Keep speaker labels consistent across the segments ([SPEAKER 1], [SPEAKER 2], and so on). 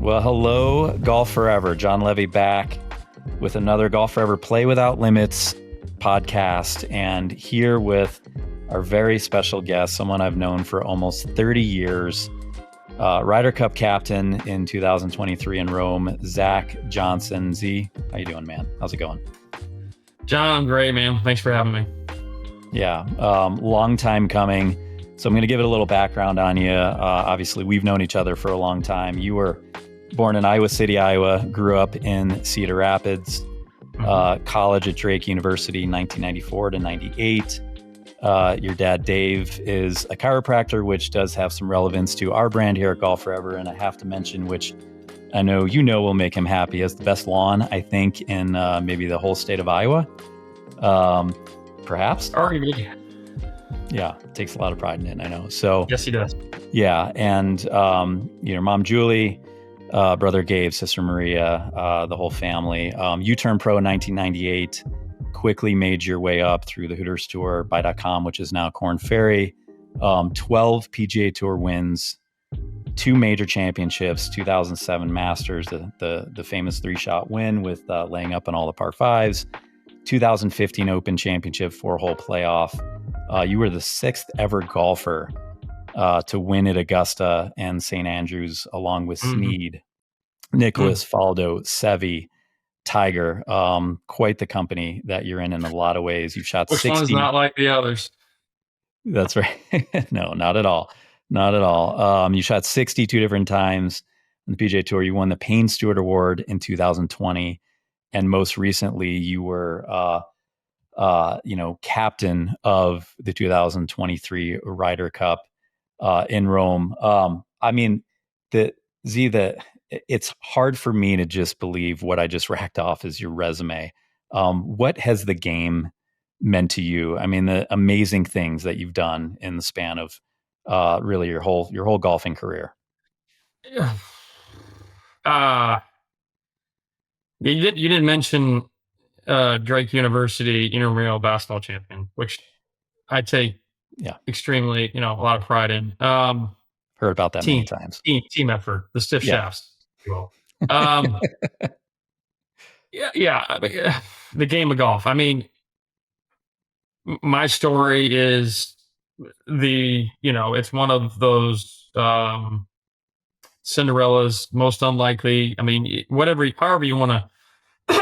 [SPEAKER 1] Well, hello, Golf Forever. Jon Levy back with another Golf Forever Play Without Limits podcast, and here with our very special guest, someone I've known for almost 30 years, Ryder Cup captain in 2023 in Rome, Zach Johnson. Z, how you doing, man? How's it going?
[SPEAKER 2] John, I'm great, man. Thanks for having me.
[SPEAKER 1] Yeah, long time coming. So I'm going to give it a little background on you. Obviously, we've known each other for a long time. You were born in Iowa City, Iowa, grew up in Cedar Rapids, college at Drake University, 1994 to 98. Your dad, Dave, is a chiropractor, which does have some relevance to our brand here at Golf Forever. And I have to mention, which I know you know will make him happy, as the best lawn, I think, in maybe the whole state of Iowa. Perhaps.
[SPEAKER 2] Arguably.
[SPEAKER 1] Yeah, takes a lot of pride in it, I know. So
[SPEAKER 2] yes, he does.
[SPEAKER 1] Yeah, and mom Julie, brother Gabe, sister Maria, the whole family. You turned pro in 1998, quickly made your way up through the Hooters Tour by.com, which is now Korn Ferry. 12 PGA Tour wins, 2 major championships, 2007 Masters, the famous 3-shot win with laying up on all the par 5s, 2015 Open Championship 4-hole playoff. You were the 6th ever golfer to win at Augusta and St. Andrews, along with Snead, Nicholas, Faldo, Seve, Tiger. Quite the company that you're in a lot of ways. You've shot
[SPEAKER 2] Which
[SPEAKER 1] 60.
[SPEAKER 2] one's not like the others?
[SPEAKER 1] That's right. No, not at all. Not at all. You shot 62 different times on the PGA Tour. You won the Payne Stewart Award in 2020. And most recently, you were captain of the 2023 Ryder Cup in Rome. It's hard for me to just believe what I just racked off as your resume. What has the game meant to you? I mean, the amazing things that you've done in the span of really your whole golfing career.
[SPEAKER 2] You didn't mention Drake University intramural basketball champion, which I take extremely, a lot of pride in.
[SPEAKER 1] Heard about that many times.
[SPEAKER 2] Team effort, the stiff shafts. Well, the game of golf. I mean, my story is it's one of those Cinderella's most unlikely. I mean, however you want to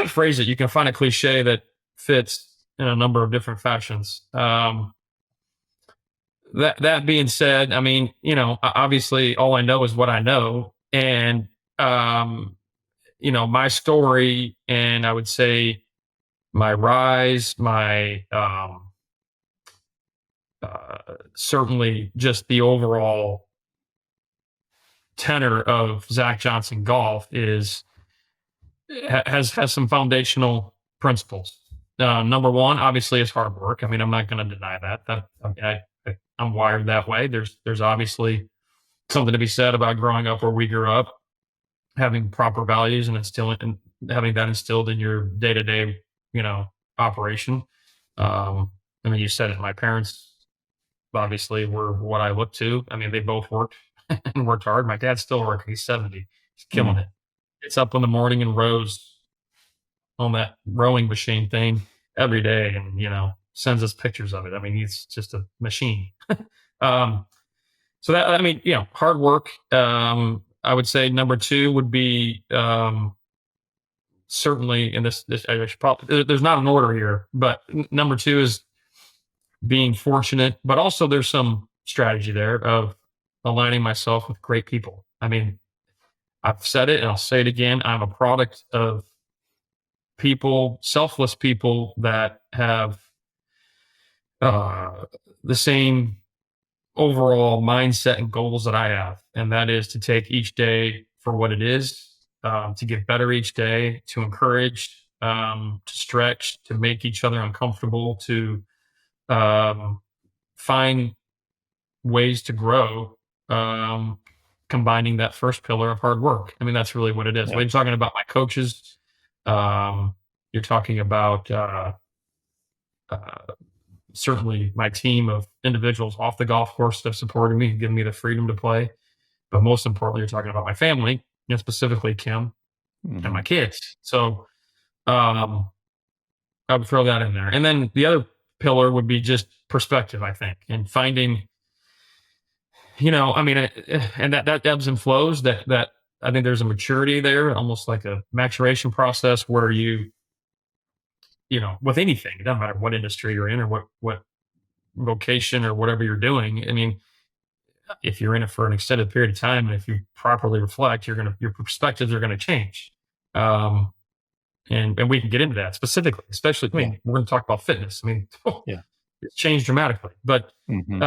[SPEAKER 2] phrase it, you can find a cliche that fits in a number of different fashions. That being said, I mean, obviously all I know is what I know. And, my story, and I would say my rise, my, certainly just the overall tenor of Zach Johnson golf has some foundational principles. Number one, obviously, is hard work. I mean, I'm not going to deny that. I'm wired that way. There's obviously something to be said about growing up where we grew up, having proper values and having that instilled in your day-to-day, operation. I mean, you said it. My parents obviously were what I looked to. I mean, they both worked and worked hard. My dad's still working. He's 70. He's killing it. Gets up in the morning and rows on that rowing machine thing every day, and sends us pictures of it. I mean, he's just a machine. So that, I mean, hard work. I would say number 2 would be certainly in this I should probably, there's not an order here, but number 2 is being fortunate, but also there's some strategy there of aligning myself with great people. I mean, I've said it and I'll say it again. I'm a product of people, selfless people that have the same overall mindset and goals that I have. And that is to take each day for what it is, to get better each day, to encourage, to stretch, to make each other uncomfortable, to find ways to grow, combining that first pillar of hard work. I mean, that's really what it is. When you're talking about my coaches, you're talking about certainly my team of individuals off the golf course that have supported me, given me the freedom to play. But most importantly, you're talking about my family specifically Kim and my
[SPEAKER 1] Hmm.
[SPEAKER 2] kids. So um, I would throw that in there. And then the other pillar would be just perspective, I think, and finding, I mean, and that ebbs and flows. That I think there's a maturity there, almost like a maturation process where with anything, it doesn't matter what industry you're in or what vocation or whatever you're doing. I mean, if you're in it for an extended period of time and if you properly reflect, your perspectives are gonna change. Um, and we can get into that specifically, especially. I
[SPEAKER 1] Yeah.
[SPEAKER 2] mean, we're going to talk about fitness. I mean,
[SPEAKER 1] Yeah.
[SPEAKER 2] it's changed dramatically. But
[SPEAKER 1] Hmm.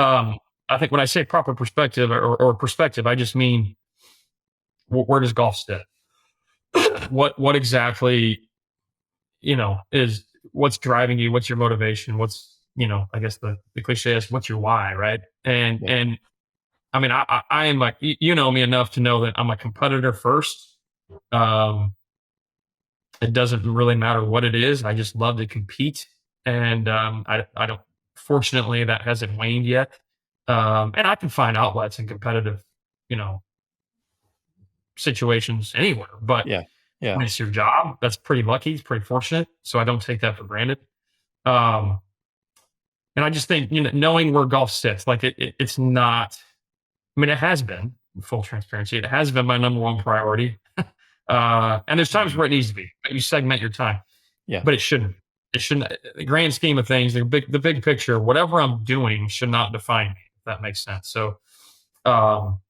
[SPEAKER 2] I think when I say proper perspective or perspective, I just mean where does golf sit? What exactly is what's driving you? What's your motivation? I guess the cliche is what's your why, right? And
[SPEAKER 1] Yeah.
[SPEAKER 2] and I mean, I am like you know me enough to know that I'm a competitor first. Um, It doesn't really matter what it is. I just love to compete, and I don't. Fortunately, that hasn't waned yet, and I can find outlets in competitive, you know, situations anywhere. But
[SPEAKER 1] Yeah. Yeah.
[SPEAKER 2] when it's your job, that's pretty lucky. It's pretty fortunate. So I don't take that for granted. Um, and I just think knowing where golf sits, like it's not. I mean, it has been full transparency. It has been my number one priority. And there's times
[SPEAKER 1] Mhm.
[SPEAKER 2] where it needs to be. You segment your time.
[SPEAKER 1] Yeah.
[SPEAKER 2] But it shouldn't. It shouldn't. The grand scheme of things, the big picture, whatever I'm doing should not define me. If that makes sense. So, um,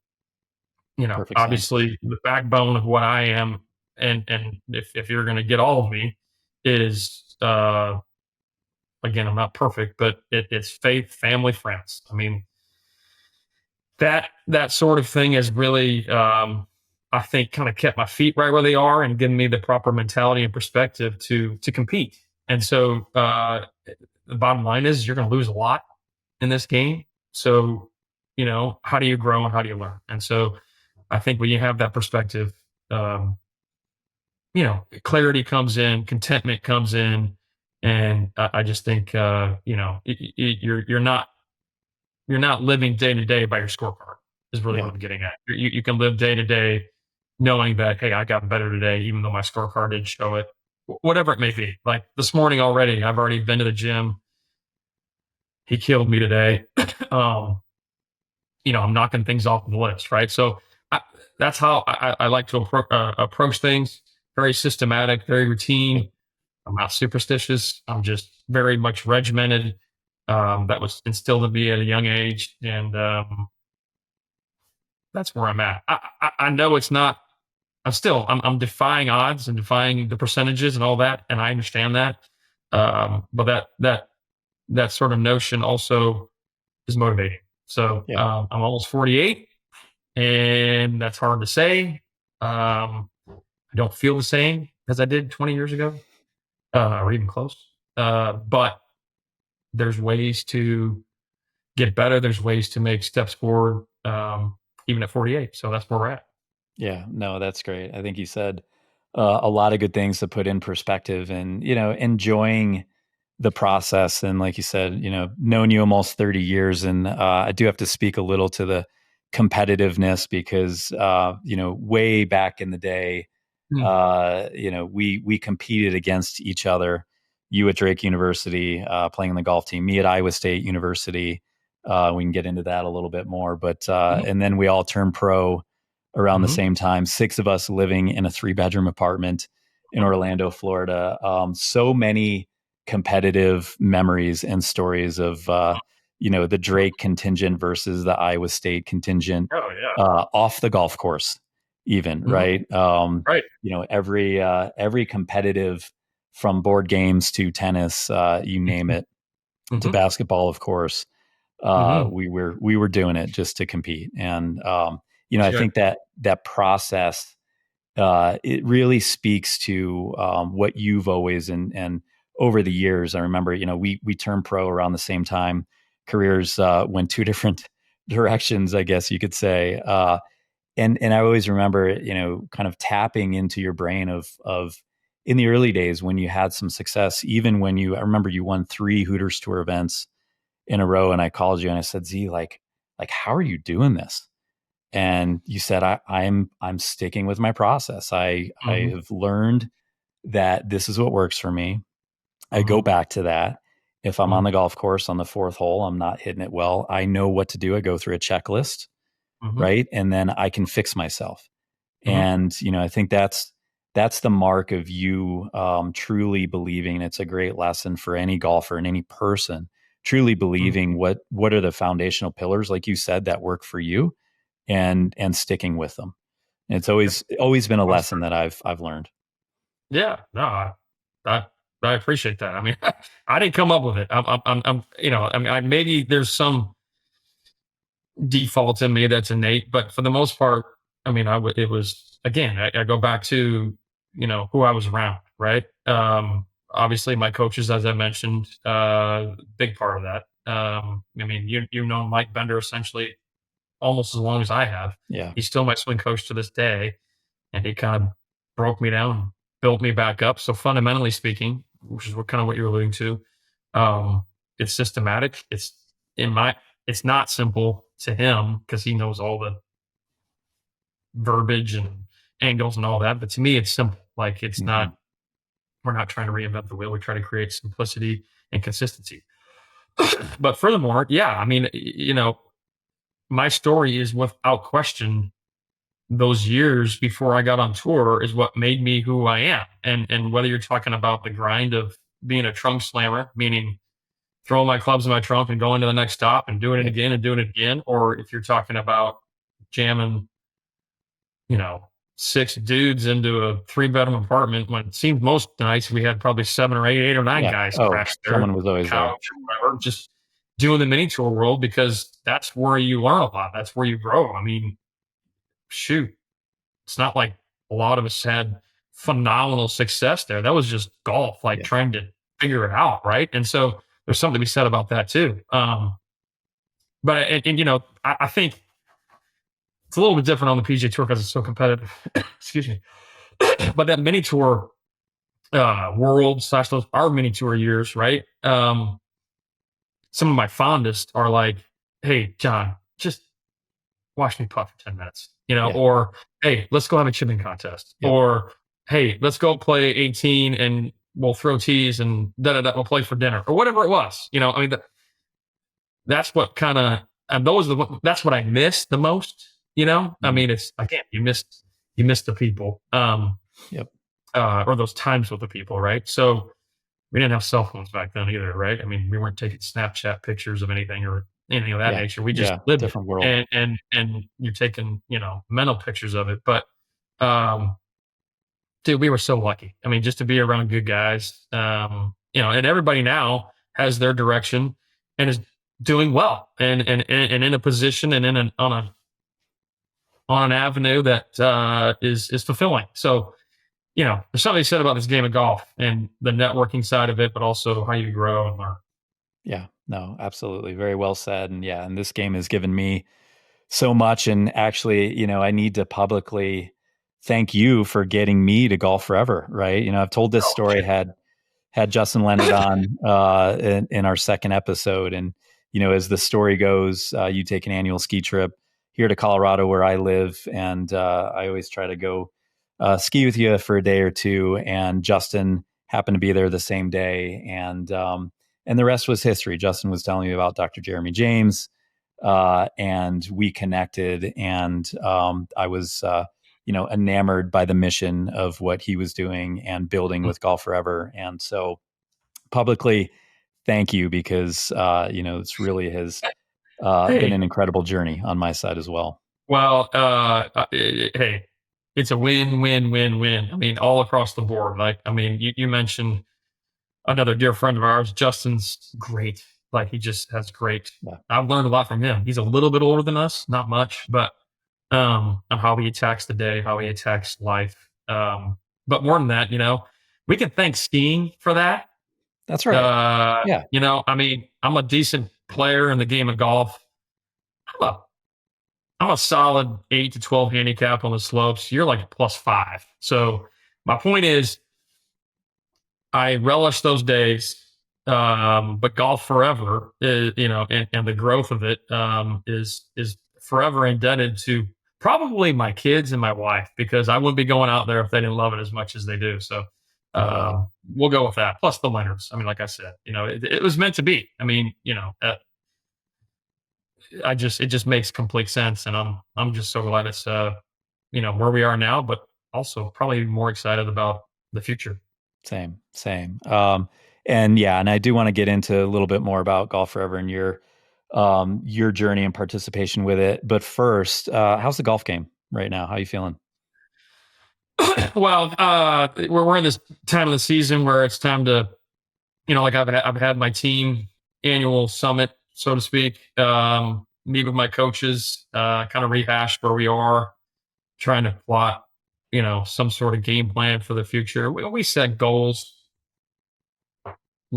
[SPEAKER 1] Perfect sense.
[SPEAKER 2] obviously, the backbone of what I am, and if you're going to get all of me, is again, I'm not perfect, but it's faith, family, friends. I mean, that sort of thing has really, I think, kind of kept my feet right where they are and given me the proper mentality and perspective to compete. And so, the bottom line is you're going to lose a lot in this game. So, how do you grow and how do you learn? And so, I think when you have that perspective, um, clarity comes in, contentment comes in, and I just think, you're not living day to day by your scorecard. Is really
[SPEAKER 1] Yeah.
[SPEAKER 2] what I'm getting at. You can live day to day knowing that, hey, I got better today, even though my scorecard didn't show it. Whatever it may be. Like this morning already, I've already been to the gym. He killed me today. um, I'm knocking things off the list, right? So I, that's how I like to approach things. Very systematic, very routine. I'm not superstitious. I'm just very much regimented. That was instilled in me at a young age, and that's where I'm at. I know it's not. I'm defying odds and defying the percentages and all that, and I understand that. But that sort of notion also is motivating. So
[SPEAKER 1] Yeah.
[SPEAKER 2] I'm almost 48, and that's hard to say. I don't feel the same as I did 20 years ago, or even close. But there's ways to get better. There's ways to make steps forward, even at 48. So that's where we're at.
[SPEAKER 1] Yeah. No, that's great. I think you said a lot of good things to put in perspective and, enjoying the process. And like you said, known you almost 30 years. And I do have to speak a little to the competitiveness because, way back in the day,
[SPEAKER 2] Mm.
[SPEAKER 1] we competed against each other. You at Drake University, playing in the golf team, me at Iowa State University. We can get into that a little bit more, but
[SPEAKER 2] Mhm.
[SPEAKER 1] and then we all turned pro around the
[SPEAKER 2] Mhm.
[SPEAKER 1] same time. 6 of us living in a 3-bedroom apartment in Orlando, Florida. So many competitive memories and stories of the Drake contingent versus the Iowa State contingent
[SPEAKER 2] Oh yeah.
[SPEAKER 1] off the golf course, even
[SPEAKER 2] Mhm.
[SPEAKER 1] right.
[SPEAKER 2] Right.
[SPEAKER 1] Every competitive from board games to tennis, you name it, to
[SPEAKER 2] Mhm.
[SPEAKER 1] basketball, of course.
[SPEAKER 2] Mhm.
[SPEAKER 1] We were doing it just to compete, and I
[SPEAKER 2] Sure.
[SPEAKER 1] think that process it really speaks to what you've always and over the years. I remember, we turned pro around the same time. Careers went 2 different directions, I guess you could say. And I always remember, kind of tapping into your brain of in the early days when you had some success, even when I remember you won 3 Hooters Tour events in a row, and I called you and I said, Z, like how are you doing this? and you said, I'm sticking with my process. I
[SPEAKER 2] Mhm.
[SPEAKER 1] have learned that this is what works for me. I go
[SPEAKER 2] Mhm.
[SPEAKER 1] back to that. If I'm on
[SPEAKER 2] Mhm.
[SPEAKER 1] the golf course on the fourth hole, I'm not hitting it well. I know what to do. I go through a checklist,
[SPEAKER 2] Mhm.
[SPEAKER 1] right? And then I can fix myself.
[SPEAKER 2] Mhm.
[SPEAKER 1] And I think that's the mark of you truly believing. It's a great lesson for any golfer and any person, truly
[SPEAKER 2] Mhm.
[SPEAKER 1] believing what are the foundational pillars, like you said, that work for you, and sticking with them. And it's
[SPEAKER 2] Yep.
[SPEAKER 1] always been a
[SPEAKER 2] Well
[SPEAKER 1] lesson
[SPEAKER 2] said.
[SPEAKER 1] that I've learned.
[SPEAKER 2] Yeah. No, I, I appreciate that. I mean, I didn't come up with it. I mean, maybe there's some default in me that's innate, but for the most part, I mean, it was, again, I go back to, who I was around, right? Obviously my coaches, as I mentioned, big part of that. I mean, you've known Mike Bender essentially almost as long as I have.
[SPEAKER 1] Yeah.
[SPEAKER 2] He's still my swing coach to this day, and he kind of broke me down, built me back up. So fundamentally speaking, which is what you're alluding to, um, it's systematic. In my, it's not simple to him because he knows all the verbiage and angles and all that. But to me, it's simple. Like it's
[SPEAKER 1] Hmm.
[SPEAKER 2] not. We're not trying to reinvent the wheel. We try to create simplicity and consistency. But furthermore, yeah, I mean, my story is without question those years before I got on tour is what made me who I am. And whether you're talking about the grind of being a trunk slammer, meaning throwing my clubs in my trunk and going to the next stop and doing it
[SPEAKER 1] Yep.
[SPEAKER 2] again and doing it again, or if you're talking about jamming, you know, six dudes into a 3-bedroom apartment when it seemed most nights we had probably 7 or 8 or 9
[SPEAKER 1] Yeah.
[SPEAKER 2] guys
[SPEAKER 1] Oh,
[SPEAKER 2] crashed there,
[SPEAKER 1] someone was
[SPEAKER 2] the
[SPEAKER 1] always there.
[SPEAKER 2] couch or whatever, just doing the mini tour world because that's where you learn a lot. That's where you grow. I mean, shoot, it's not like a lot of us had phenomenal success there. That was just golf, like
[SPEAKER 1] Yeah.
[SPEAKER 2] trying to figure it out, right? And so there's something to be said about that too. But I think it's a little bit different on the PGA Tour because it's so competitive. Excuse me. But that mini tour world slash those our mini tour years, right? Some of my fondest are like, hey, John, just watch me putt for 10 minutes,
[SPEAKER 1] Yeah.
[SPEAKER 2] or hey, let's go have a chipping contest,
[SPEAKER 1] Yep.
[SPEAKER 2] or hey, let's go play 18 and we'll throw tees and da da da, we'll play for dinner, or whatever it was. I mean, that's what kind of, and that's what I miss the most. I
[SPEAKER 1] Mhm.
[SPEAKER 2] mean, it's again, you miss the people,
[SPEAKER 1] Yep.
[SPEAKER 2] or those times with the people, right? So we didn't have cell phones back then either, right? I mean, we weren't taking Snapchat pictures of anything or anything of that
[SPEAKER 1] Yeah.
[SPEAKER 2] nature. We just
[SPEAKER 1] Yeah.
[SPEAKER 2] lived it,
[SPEAKER 1] Different world.
[SPEAKER 2] and you're taking mental pictures of it. But um, dude, we were so lucky. I mean, just to be around good guys, and everybody now has their direction and is doing well, and in a position and on an avenue that is fulfilling. So there's something said about this game of golf and the networking side of it, but also how you grow and learn.
[SPEAKER 1] Yeah. No, absolutely. Very well said. And yeah, and this game has given me so much. And actually, I need to publicly thank you for getting me to Golf Forever, right? I've told this
[SPEAKER 2] Oh,
[SPEAKER 1] story,
[SPEAKER 2] shit.
[SPEAKER 1] had Justin Leonard on in our second episode. And, as the story goes, you take an annual ski trip here to Colorado where I live. And I always try to go ski with you for a day or two. And Justin happened to be there the same day. And the rest was history. Justin was telling me about Dr. Jeremy James, and we connected. And I was, enamored by the mission of what he was doing and building with Golf Forever. And so publicly, thank you, because it's really has been
[SPEAKER 2] Hey,
[SPEAKER 1] an incredible journey on my side as well.
[SPEAKER 2] well, hey, it's a win, win, win, win. I mean, all across the board. Like, I mean, you mentioned another dear friend of ours, Justin's great. Like, he just has great.
[SPEAKER 1] Yeah.
[SPEAKER 2] I've learned a lot from him. He's a little bit older than us, not much, but on how he attacks the day, how he attacks life. But more than that, we can thank skiing for that.
[SPEAKER 1] That's right. Yeah.
[SPEAKER 2] I mean, I'm a decent player in the game of golf. I'm a, I'm a solid 8 to 12 handicap on the slopes. You're like a +5. So my point is, I relish those days. But golf forever is, and the growth of it is forever indebted to Probably my kids and my wife, because I wouldn't be going out there if they didn't love it as much as they do. So we'll go with that. Plus the Leonards. I mean, like I said, it was meant to be. I mean, it just makes complete sense, and I'm just so glad it's where we are now, but also probably more excited about the future.
[SPEAKER 1] Same. And yeah, and I do want to get into a little bit more about GolfForever and your journey and participation with it. But first, how's the golf game right now? How are you feeling?
[SPEAKER 2] Well, we're in this time of the season where it's time to, like I've had my team annual summit, so to speak, meet with my coaches, kind of rehash where we are, trying to plot, some sort of game plan for the future. We set goals.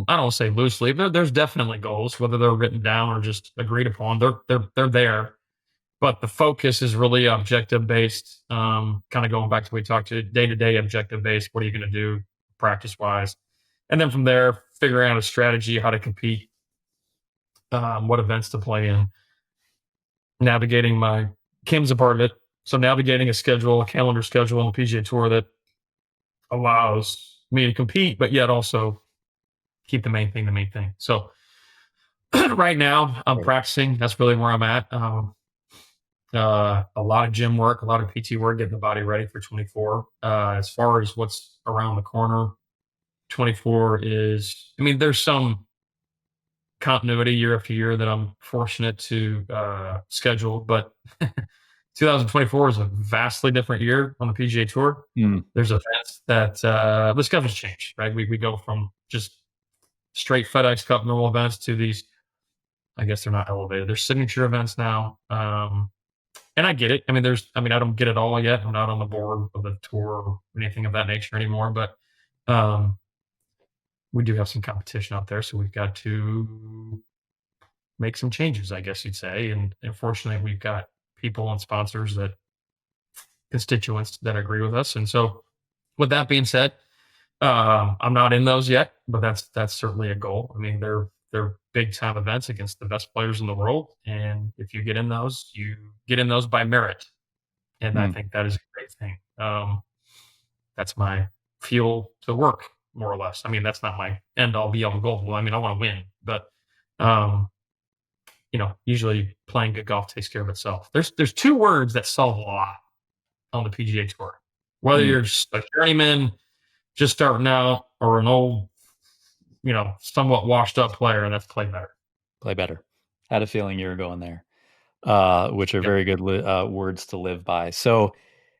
[SPEAKER 2] I don't say loosely, but there's definitely goals, whether they're written down or just agreed upon. They're there, but the focus is really objective based. Kind of going back to what we talked to day objective based. What are you going to do practice wise, and then from there, figuring out a strategy how to compete, what events to play in, navigating my Kim's a part of it. So navigating a calendar schedule on the PGA Tour that allows me to compete, but yet also keep the main thing the main thing. So right now I'm
[SPEAKER 1] Right.
[SPEAKER 2] practicing. That's really where I'm at. A lot of gym work, a lot of PT work, getting the body ready for 24. As far as what's around the corner, 24 is, I mean, there's some continuity year after year that I'm fortunate to schedule, but 2024 is a vastly different year on the PGA Tour.
[SPEAKER 1] Mm,
[SPEAKER 2] There's events that the schedule's changed, right? We go from just straight FedEx Cup normal events to these, I guess they're not elevated. They're signature events now. And I get it. I mean, I don't get it all yet. I'm not on the board of the tour or anything of that nature anymore, but um, we do have some competition out there. So we've got to make some changes, I guess you'd say. And fortunately, we've got people and sponsors constituents that agree with us. And so, with that being said, I'm not in those yet, but that's certainly a goal. I mean, they're big time events against the best players in the world, and if you get in those, you get in those by merit, and I
[SPEAKER 1] mm.
[SPEAKER 2] think that is a great thing. That's my fuel to work, more or less. I mean, that's not my end all be all goal. Well, I mean, I want to win, but um, usually playing good golf takes care of itself. There's two words that solve a lot on the PGA Tour. Whether
[SPEAKER 1] Mm.
[SPEAKER 2] you're a journeyman just starting out or an old, somewhat washed up player, and that's play better.
[SPEAKER 1] Play better. Had a feeling you were going there, which are
[SPEAKER 2] Yep.
[SPEAKER 1] very good words to live by. So,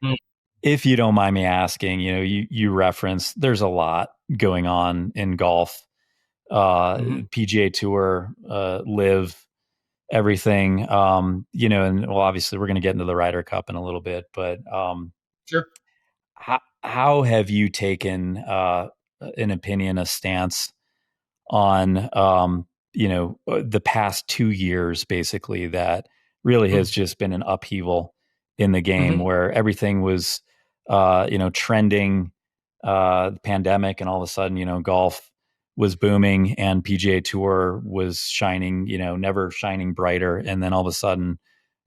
[SPEAKER 2] Mm,
[SPEAKER 1] if you don't mind me asking, you referenced there's a lot going on in golf,
[SPEAKER 2] mhm.
[SPEAKER 1] PGA Tour, live everything. And well, obviously we're going to get into the Ryder Cup in a little bit, but
[SPEAKER 2] Sure.
[SPEAKER 1] how have you taken an opinion, a stance on the past 2 years, basically, that really has
[SPEAKER 2] Mm,
[SPEAKER 1] just been an upheaval in the game
[SPEAKER 2] mhm,
[SPEAKER 1] where everything was trending, the pandemic, and all of a sudden golf was booming and PGA Tour was shining, never shining brighter, and then all of a sudden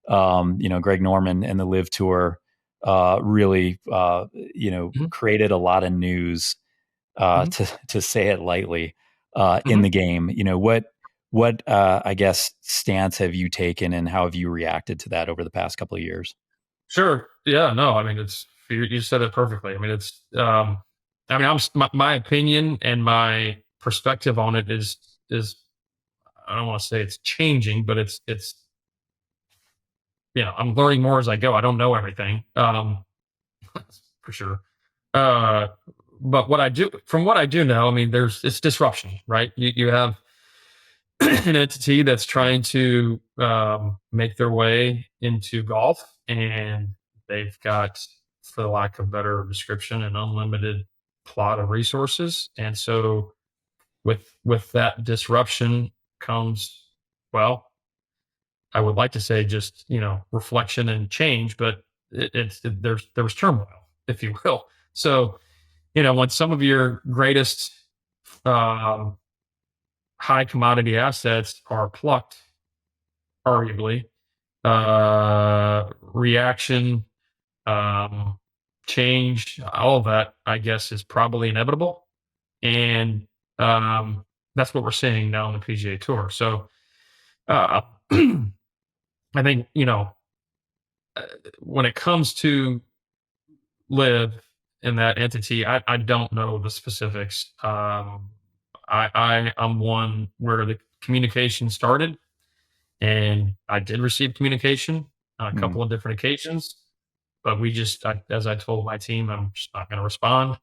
[SPEAKER 1] Greg Norman and the Live Tour really
[SPEAKER 2] mhm,
[SPEAKER 1] created a lot of news,
[SPEAKER 2] mhm,
[SPEAKER 1] to say it lightly, in
[SPEAKER 2] mhm.
[SPEAKER 1] the game. What I guess stance have you taken, and how have you reacted to that over the past couple of years?
[SPEAKER 2] Sure. Yeah. No. I mean, you said it perfectly. I mean, I mean, my opinion and my perspective on it is I don't want to say it's changing, but it's I'm learning more as I go. I don't know everything, for sure. Uh, but from what I do know, I mean, it's disruption, right? You have an entity that's trying to make their way into golf, and they've got, for the lack of better description, an unlimited plot of resources. And so, with that disruption comes, well, I would like to say just reflection and change, but there was turmoil, if you will. So when some of your greatest um, high commodity assets are plucked, arguably, reaction, change, all of that, I guess, is probably inevitable. And that's what we're seeing now on the PGA Tour. So uh, I think, when it comes to live in that entity, I don't know the specifics. I'm one where the communication started, and I did receive communication on a
[SPEAKER 1] Mm,
[SPEAKER 2] couple of different occasions, but as I told my team, I'm just not going to respond.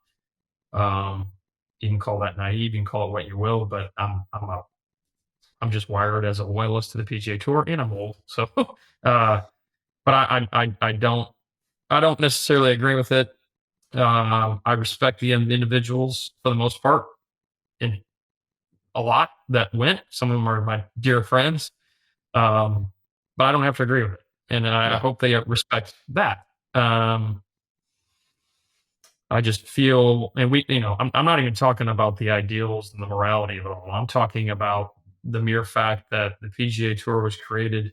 [SPEAKER 2] Um, you can call that naive, you can call it what you will, but I'm just wired as a loyalist to the PGA Tour, and I'm old, so. uh, but I don't necessarily agree with it. I respect the individuals for the most part, and a lot that went. Some of them are my dear friends, um, but I don't have to agree with it, and I
[SPEAKER 1] yeah.
[SPEAKER 2] hope they respect that. Um, I just feel, and I'm not even talking about the ideals and the morality of it all. I'm talking about the mere fact that the PGA Tour was created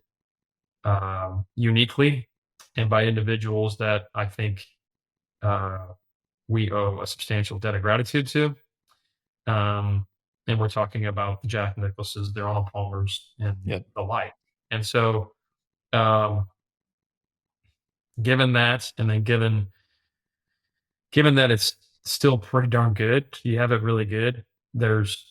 [SPEAKER 2] uniquely and by individuals that I think uh, we owe a substantial debt of gratitude to. Um, and we're talking about the Jack Nicklaus's, the Arnold Palmers, and
[SPEAKER 1] Yep.
[SPEAKER 2] the like. And so, um, given that, and then given that it's still pretty darn good, you have it really good. There's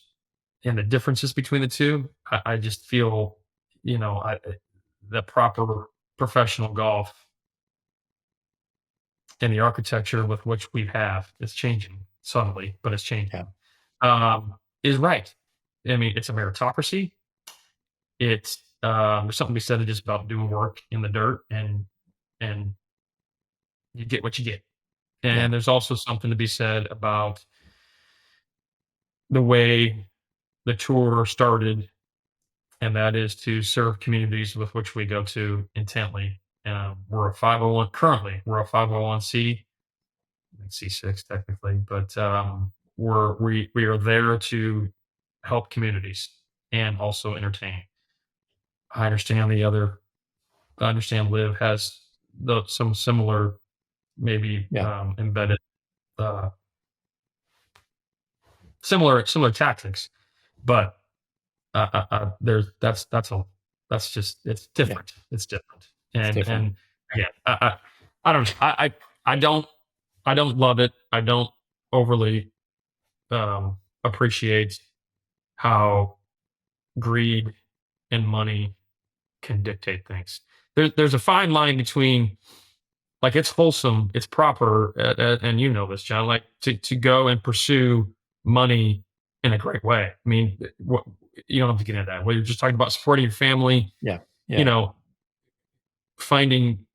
[SPEAKER 2] and the differences between the two. I just feel, the proper professional golf and the architecture with which we have is changing subtly, but it's changing.
[SPEAKER 1] Yeah.
[SPEAKER 2] Is right. I mean, it's a meritocracy. There's something to be said just about doing work in the dirt, and you get what you get.
[SPEAKER 1] Yeah.
[SPEAKER 2] And there's also something to be said about the way the tour started, and that is to serve communities with which we go to intently. We're a 501 currently. We're a 501c, C6 technically, but we are there to help communities and also entertain. I understand I understand Live has some similar, maybe
[SPEAKER 1] Yeah.
[SPEAKER 2] embedded, uh, similar tactics, but there's that's just it's
[SPEAKER 1] Yeah.
[SPEAKER 2] different. It's different,
[SPEAKER 1] It's different.
[SPEAKER 2] and yeah, I don't I don't I don't love it. I don't overly appreciate how greed and money can dictate things. There's a fine line between, like, it's wholesome, it's proper, and you know this, John, like to go and pursue money in a great way. I mean, what, you don't have to get into that. Well, you're just talking about supporting your family,
[SPEAKER 1] Yeah.
[SPEAKER 2] you
[SPEAKER 1] Yeah.
[SPEAKER 2] know, finding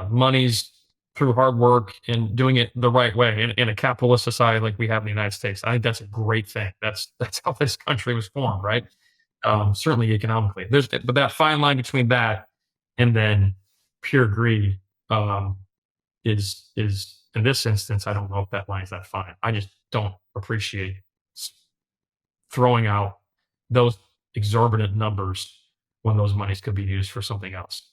[SPEAKER 2] monies through hard work and doing it the right way in a capitalist society like we have in the United States. I think that's a great thing. That's how this country was formed, right? Certainly economically. But that fine line between that and then pure greed, um, is in this instance. I don't know if that line is that fine. I just don't appreciate throwing out those exorbitant numbers when those monies could be used for something else.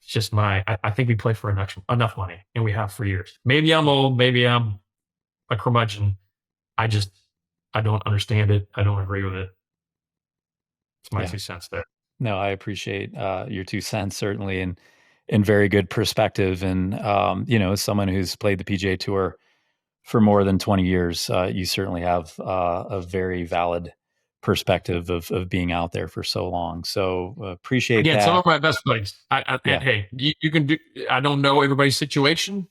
[SPEAKER 2] It's just I think we play for enough money, and we have for years. Maybe I'm old, maybe I'm a curmudgeon. I just, I don't understand it. I don't agree with it. It's my
[SPEAKER 1] Yeah.
[SPEAKER 2] 2 cents there.
[SPEAKER 1] No, I appreciate your 2 cents certainly, and very good perspective. And as someone who's played the PGA Tour for more than 20 years, you certainly have a very valid perspective of being out there for so long. So appreciate
[SPEAKER 2] Again, some
[SPEAKER 1] that.
[SPEAKER 2] of my best buddies. And
[SPEAKER 1] Yeah.
[SPEAKER 2] hey, you can do. I don't know everybody's situation.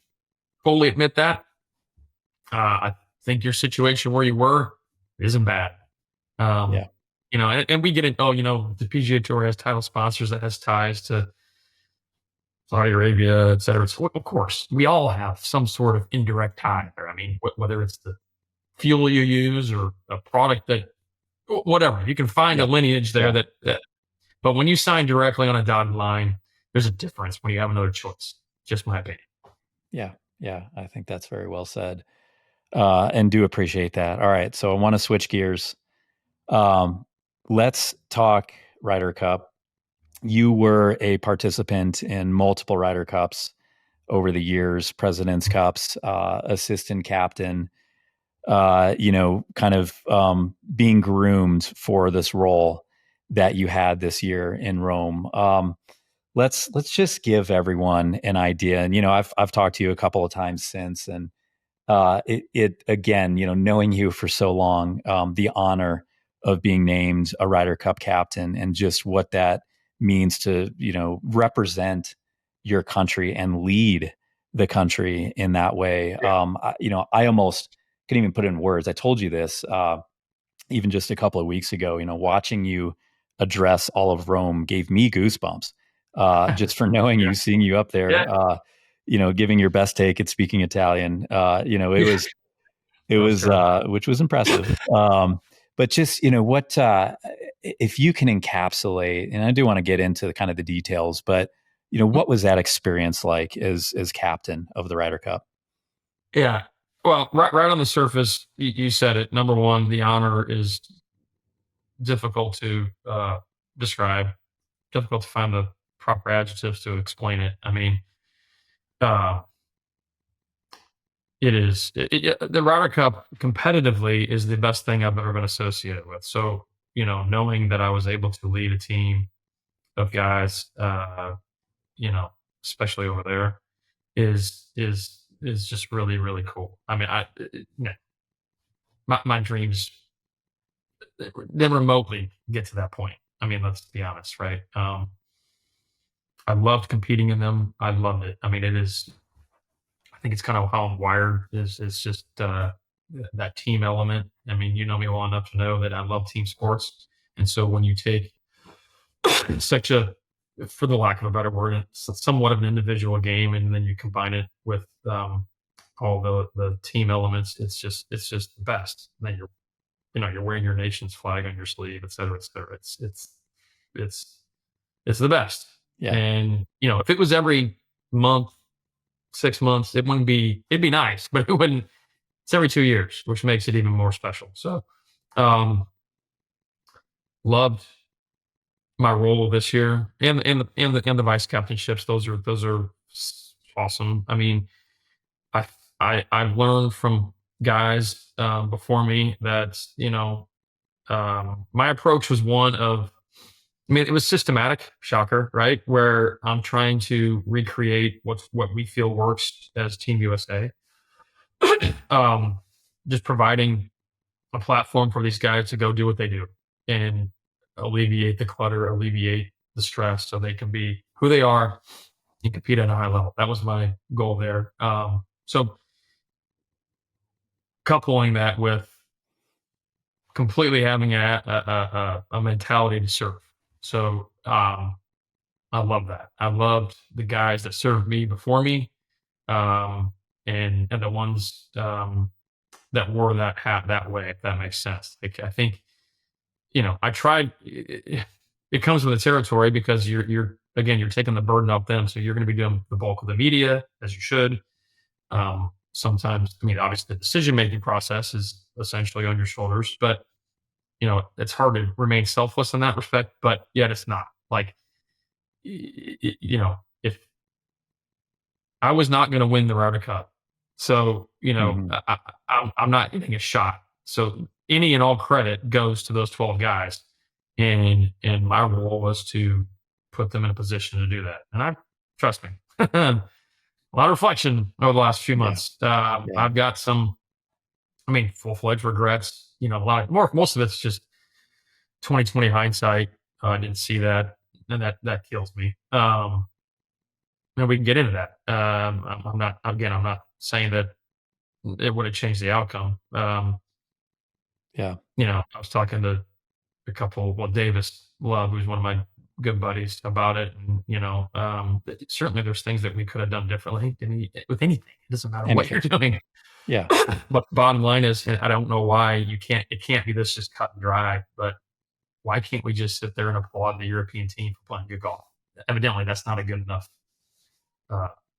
[SPEAKER 2] Fully admit that. I think your situation where you were isn't bad. Um,
[SPEAKER 1] Yeah.
[SPEAKER 2] and we get it. Oh, the PGA Tour has title sponsors that has ties to Saudi Arabia, et cetera. So, of course, we all have some sort of indirect tie there. I mean, whether it's the fuel you use or a product that, whatever, you can find a
[SPEAKER 1] Yeah.
[SPEAKER 2] lineage there
[SPEAKER 1] Yeah.
[SPEAKER 2] that. But when you sign directly on a dotted line, there's a difference when you have another choice. Just my opinion.
[SPEAKER 1] Yeah. Yeah. I think that's very well said. And do appreciate that. All right. So I want to switch gears. Um, let's talk Ryder Cup. you were a participant in multiple Ryder Cups over the years, President's Cups, assistant captain, kind of being groomed for this role that you had this year in Rome. Let's just give everyone an idea. And I've talked to you a couple of times since, and it again, knowing you for so long, the honor of being named a Ryder Cup captain and just what that means to represent your country and lead the country in that way. I almost couldn't even put it in words. I told you this even just a couple of weeks ago. Watching you address all of Rome gave me goosebumps just for knowing you, seeing you up there. Giving your best take at speaking Italian. Which was impressive. But just, what, if you can encapsulate, and I do want to get into kind of the details, but, what was that experience like as captain of the Ryder Cup?
[SPEAKER 2] Yeah. Well, right on the surface, you said it. Number one, the honor is difficult to describe, difficult to find the proper adjectives to explain it. I mean, it is. The Ryder Cup competitively is the best thing I've ever been associated with. So, knowing that I was able to lead a team of guys, especially over there, is just really, really cool. I mean, my dreams didn't remotely get to that point. I mean, let's be honest, right? I loved competing in them. I loved it. I mean, it is. I think it's kind of how I'm wired. Is just that team element. I mean, you know me well enough to know that I love team sports, and so when you take such a, for the lack of a better word, it's somewhat of an individual game, and then you combine it with all the team elements. It's just the best. And then you're wearing your nation's flag on your sleeve, et cetera, et cetera. It's the best.
[SPEAKER 1] Yeah.
[SPEAKER 2] And if it was every month, 6 months, it'd be nice, but it wouldn't. It's every 2 years, which makes it even more special. So, loved my role this year and the vice captainships. Those are awesome. I mean, I've learned from guys before me that my approach was one of, I mean, it was systematic, shocker, right? Where I'm trying to recreate what we feel works as Team USA. Just providing a platform for these guys to go do what they do and alleviate the clutter, alleviate the stress, so they can be who they are and compete at a high level. That was my goal there. So coupling that with completely having a mentality to serve. So I love that. I loved the guys that served me before me, and the ones that wore that hat that way, if that makes sense. Like, I think, I tried. It comes with the territory because you're taking the burden off them, so you're going to be doing the bulk of the media, as you should. Sometimes, I mean, obviously the decision-making process is essentially on your shoulders, but it's hard to remain selfless in that respect, but yet it's not. Like, if I was not going to win the Ryder Cup, so, I'm not getting a shot. So any and all credit goes to those 12 guys. And my role was to put them in a position to do that. And trust me, a lot of reflection over the last few months. I've got some, full-fledged regrets, most of it's just 2020 hindsight. I didn't see that, and that kills me. And we can get into that. I'm not saying that it would have changed the outcome. I was talking to a couple, Davis Love, who's one of my good buddies, about it. And, certainly there's things that we could have done differently with anything. It doesn't matter what you're doing.
[SPEAKER 1] Yeah.
[SPEAKER 2] But the bottom line is, and I don't know why it can't be this just cut and dry, but why can't we just sit there and applaud the European team for playing good golf? Evidently that's not a good enough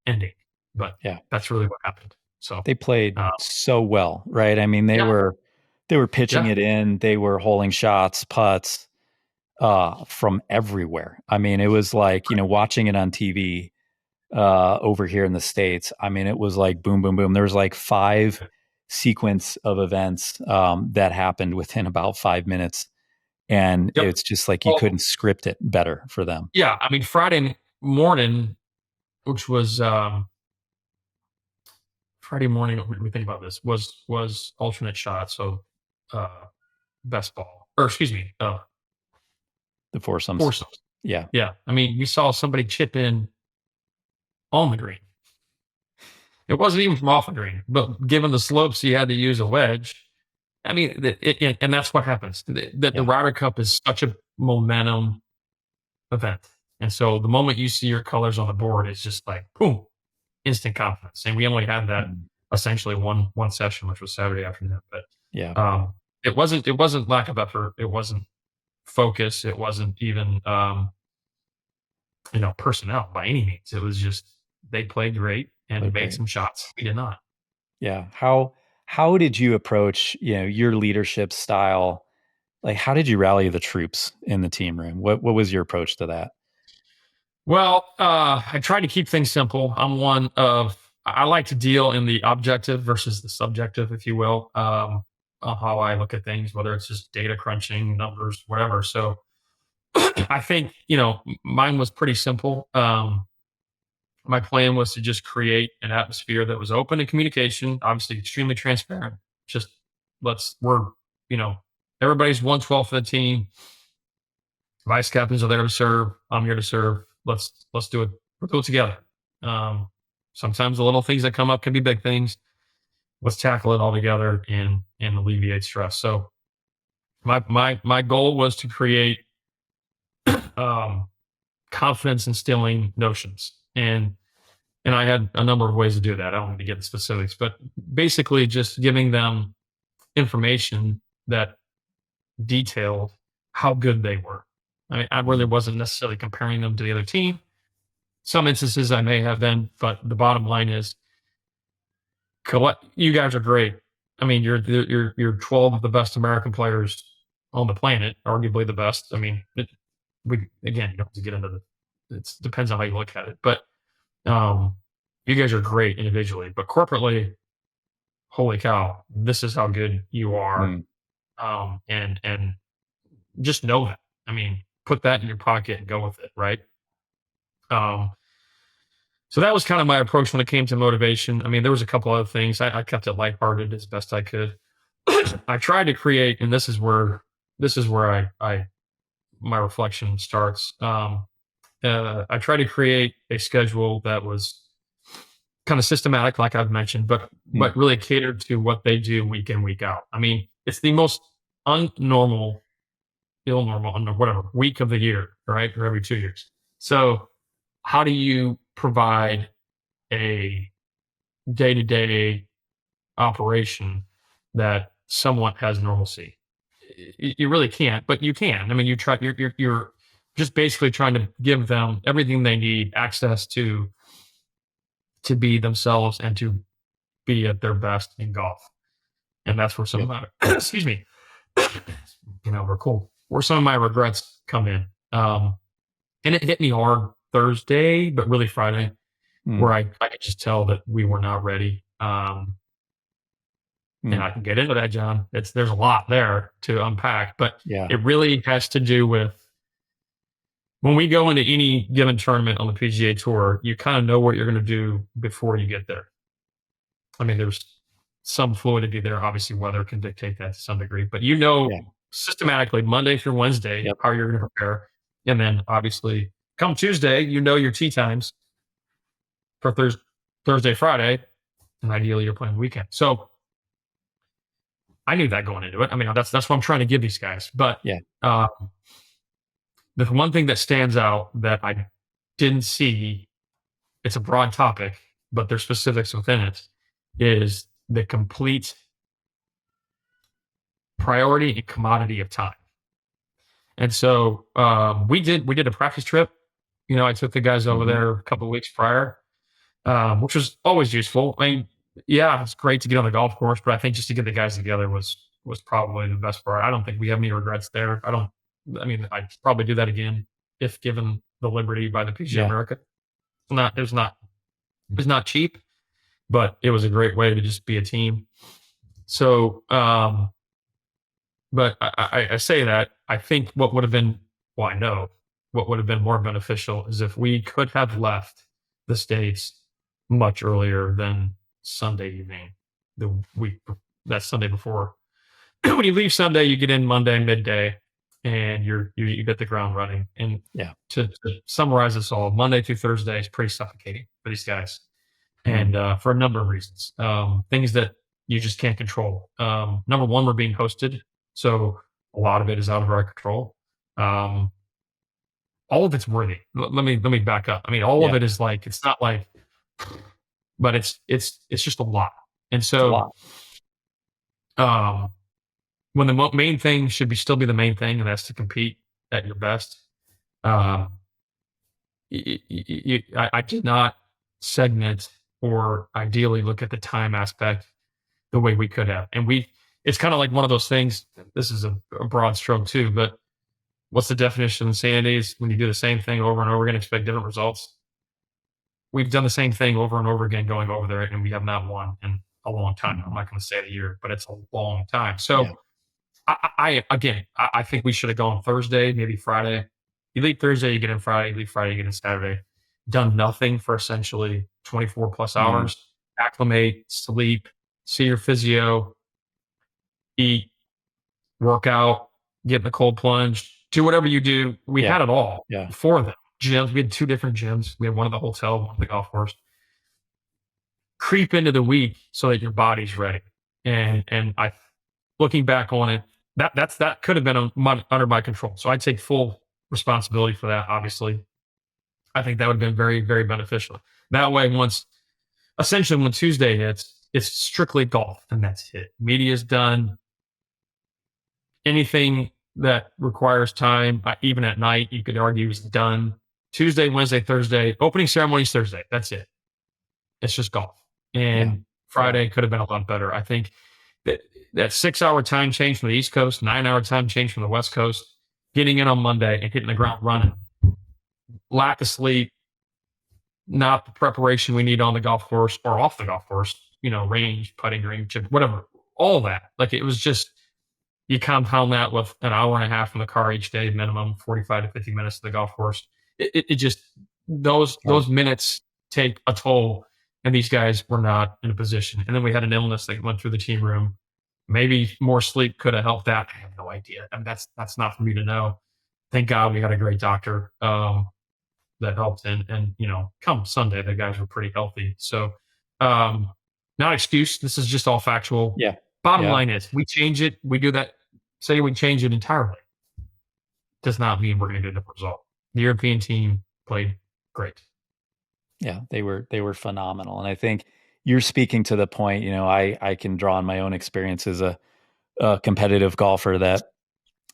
[SPEAKER 2] ending, but that's really what happened. So
[SPEAKER 1] they played so well, right? I mean, they were pitching it in, they were holding shots, putts. from everywhere. I mean, it was like, watching it on TV over here in the States. I mean, it was like boom, boom, boom. There was like 5 sequence of events that happened within about 5 minutes. And
[SPEAKER 2] Yep.
[SPEAKER 1] it's just like you
[SPEAKER 2] Well,
[SPEAKER 1] couldn't script it better for them.
[SPEAKER 2] yeah. I mean, Friday morning, which was Friday morning. When we think about this, was alternate shot. So, uh, best ball, or excuse me,
[SPEAKER 1] The foursomes.
[SPEAKER 2] foursomes.
[SPEAKER 1] Yeah.
[SPEAKER 2] Yeah. I mean, we saw somebody chip in on the green. It wasn't even from off the green, but given the slopes, he had to use a wedge. I mean, and that's what happens. The
[SPEAKER 1] Yeah.
[SPEAKER 2] Ryder Cup is such a momentum event, and so the moment you see your colors on the board, it's just like boom, instant confidence. And we only had that
[SPEAKER 1] Mhm.
[SPEAKER 2] essentially one session, which was Saturday afternoon. But
[SPEAKER 1] Yeah.
[SPEAKER 2] it wasn't lack of effort. It wasn't focus. It wasn't even personnel by any means. It was just they played great and
[SPEAKER 1] Played
[SPEAKER 2] made
[SPEAKER 1] great.
[SPEAKER 2] some shots. We did not.
[SPEAKER 1] Yeah. How did you approach, your leadership style? Like, how did you rally the troops in the team room? What was your approach to that?
[SPEAKER 2] Well, I try to keep things simple. I like to deal in the objective versus the subjective, if you will, on how I look at things, whether it's just data crunching, numbers, whatever. So I think, mine was pretty simple. My plan was to just create an atmosphere that was open to communication, obviously extremely transparent. Just you know, everybody's 1/12 of the team. Vice captains are there to serve. I'm here to serve. Let's do it. We'll do it together. Um, Sometimes the little things that come up can be big things. Let's tackle it all together and alleviate stress. So my goal was to create um, confidence instilling notions, and I had a number of ways to do that. I don't need to get the specifics, but basically just giving them information that detailed how good they were. I mean, I really
[SPEAKER 1] Mhm.
[SPEAKER 2] wasn't necessarily comparing them to the other team. Some instances I may have been, but the bottom line is, you guys are great. I mean, you're 12 of the best American players on the planet, arguably the best. I mean, again, you don't have to get into it depends on how you look at it, but um, you guys are great individually, but corporately, holy cow, this is how good you are.
[SPEAKER 1] Mm.
[SPEAKER 2] And just know that. I mean, put that in your pocket and go with it, right? Um, so that was kind of my approach when it came to motivation. I mean, there was a couple other things. I kept it lighthearted as best I could. I tried to create, and this is where I my reflection starts. I tried to create a schedule that was kind of systematic, like I've mentioned, but
[SPEAKER 1] Mm.
[SPEAKER 2] really catered to what they do week in, week out. I mean, it's the most unnormal, whatever week of the year, right? Or every 2 years. So how do you provide a day to day operation that somewhat has normalcy? You really can't, but you can. I mean, you're just basically trying to give them everything they need, access to be themselves and to be at their best in golf. And that's where some of
[SPEAKER 1] Yep.
[SPEAKER 2] my excuse me, we're cool. Where some of my regrets come in. And it hit me hard Thursday, but really Friday,
[SPEAKER 1] Mm.
[SPEAKER 2] where I could just tell that we were not ready. And
[SPEAKER 1] Mm.
[SPEAKER 2] I can get into that, John. There's a lot there to unpack, but
[SPEAKER 1] Yeah.
[SPEAKER 2] it really has to do with when we go into any given tournament on the PGA Tour, you kind of know what you're going to do before you get there. I mean, there's some fluidity there. Obviously, weather can dictate that to some degree, but
[SPEAKER 1] Yeah.
[SPEAKER 2] systematically Monday through Wednesday
[SPEAKER 1] Yep.
[SPEAKER 2] how you're going to prepare, and then obviously come Tuesday, your tee times for Thursday, Friday, and ideally you're playing the weekend. So I knew that going into it. I mean, that's what I'm trying to give these guys. But
[SPEAKER 1] Yeah.
[SPEAKER 2] uh, the one thing that stands out that I didn't see, it's a broad topic, but there's specifics within it, is the complete priority and commodity of time. And so we did a practice trip. I took the guys over
[SPEAKER 1] Hmm.
[SPEAKER 2] there a couple of weeks prior, which was always useful. I mean, yeah, it's great to get on the golf course, but I think just to get the guys together was probably the best part. I don't think we have any regrets there. I don't. I mean, I'd probably do that again if given the liberty by the PGA
[SPEAKER 1] Yeah.
[SPEAKER 2] America. It was not cheap, but it was a great way to just be a team. So, but I say that I think what would have been, well, I know what would have been more beneficial is if we could have left the States much earlier than Sunday evening, the week, that Sunday before. When you leave Sunday, you get in Monday midday, and you get the ground running. And
[SPEAKER 1] Yeah.
[SPEAKER 2] to summarize this all, Monday through Thursday is pretty suffocating for these guys,
[SPEAKER 1] Mm.
[SPEAKER 2] and for a number of reasons, things that you just can't control. Number one, we're being hosted, so a lot of it is out of our control. Um, all of it's worthy. Let me back up. I mean, all of
[SPEAKER 1] Yeah.
[SPEAKER 2] it is like, it's not like, but it's just a lot. And
[SPEAKER 1] It's a
[SPEAKER 2] so,
[SPEAKER 1] lot.
[SPEAKER 2] when the main thing should be still be the main thing, and that's to compete at your best. Um, I did not segment or ideally look at the time aspect the way we could have. And it's kind of like one of those things. This is a broad stroke too, but what's the definition of insanity? Is when you do the same thing over and over again, expect different results. We've done the same thing over and over again going over there, and we have not won in a long time. I'm not going to say a year, but it's a long time.
[SPEAKER 1] Yeah.
[SPEAKER 2] So I think we should have gone Thursday, maybe Friday. You leave Thursday, you get in Friday. You leave Friday, you get in Saturday. Done nothing for essentially 24 plus
[SPEAKER 1] Mm.
[SPEAKER 2] hours. Acclimate, sleep, see your physio, eat, work out, get in the cold plunge, do whatever you do. We
[SPEAKER 1] Yeah.
[SPEAKER 2] had it all
[SPEAKER 1] Yeah.
[SPEAKER 2] for them. Gyms. We had two different gyms. We had one at the hotel, one at the golf course. Creep into the week so that your body's ready. And I, looking back on it, that could have been under my control. So I take full responsibility for that. Obviously, I think that would have been very, very beneficial. That way, essentially when Tuesday hits, it's strictly golf, and that's it. Media's done. Anything that requires time, even at night, you could argue is done. Tuesday, Wednesday, Thursday, opening ceremonies Thursday. That's it. It's just golf. And
[SPEAKER 1] Yeah.
[SPEAKER 2] Friday could have been a lot better. I think that 6 hour time change from the East Coast, 9 hour time change from the West Coast, getting in on Monday and hitting the ground running, lack of sleep, not the preparation we need on the golf course or off the golf course, range, putting green, chip, whatever, all that. Like, it was just, you compound that with an hour and a half in the car each day, minimum 45 to 50 minutes to the golf course. It just, those minutes take a toll, and these guys were not in a position. And then we had an illness that went through the team room. Maybe more sleep could have helped that. I have no idea. I mean, that's not for me to know. Thank God we had a great doctor that helped. And come Sunday, the guys were pretty healthy. So, not excuse. This is just all factual.
[SPEAKER 1] Yeah.
[SPEAKER 2] Bottom
[SPEAKER 1] Yeah.
[SPEAKER 2] line is, we change it. We do that. Say we change it entirely. Does not mean we're going to get a different result. The European team played great.
[SPEAKER 1] Yeah, they were phenomenal. And I think you're speaking to the point, I can draw on my own experience as a competitive golfer that,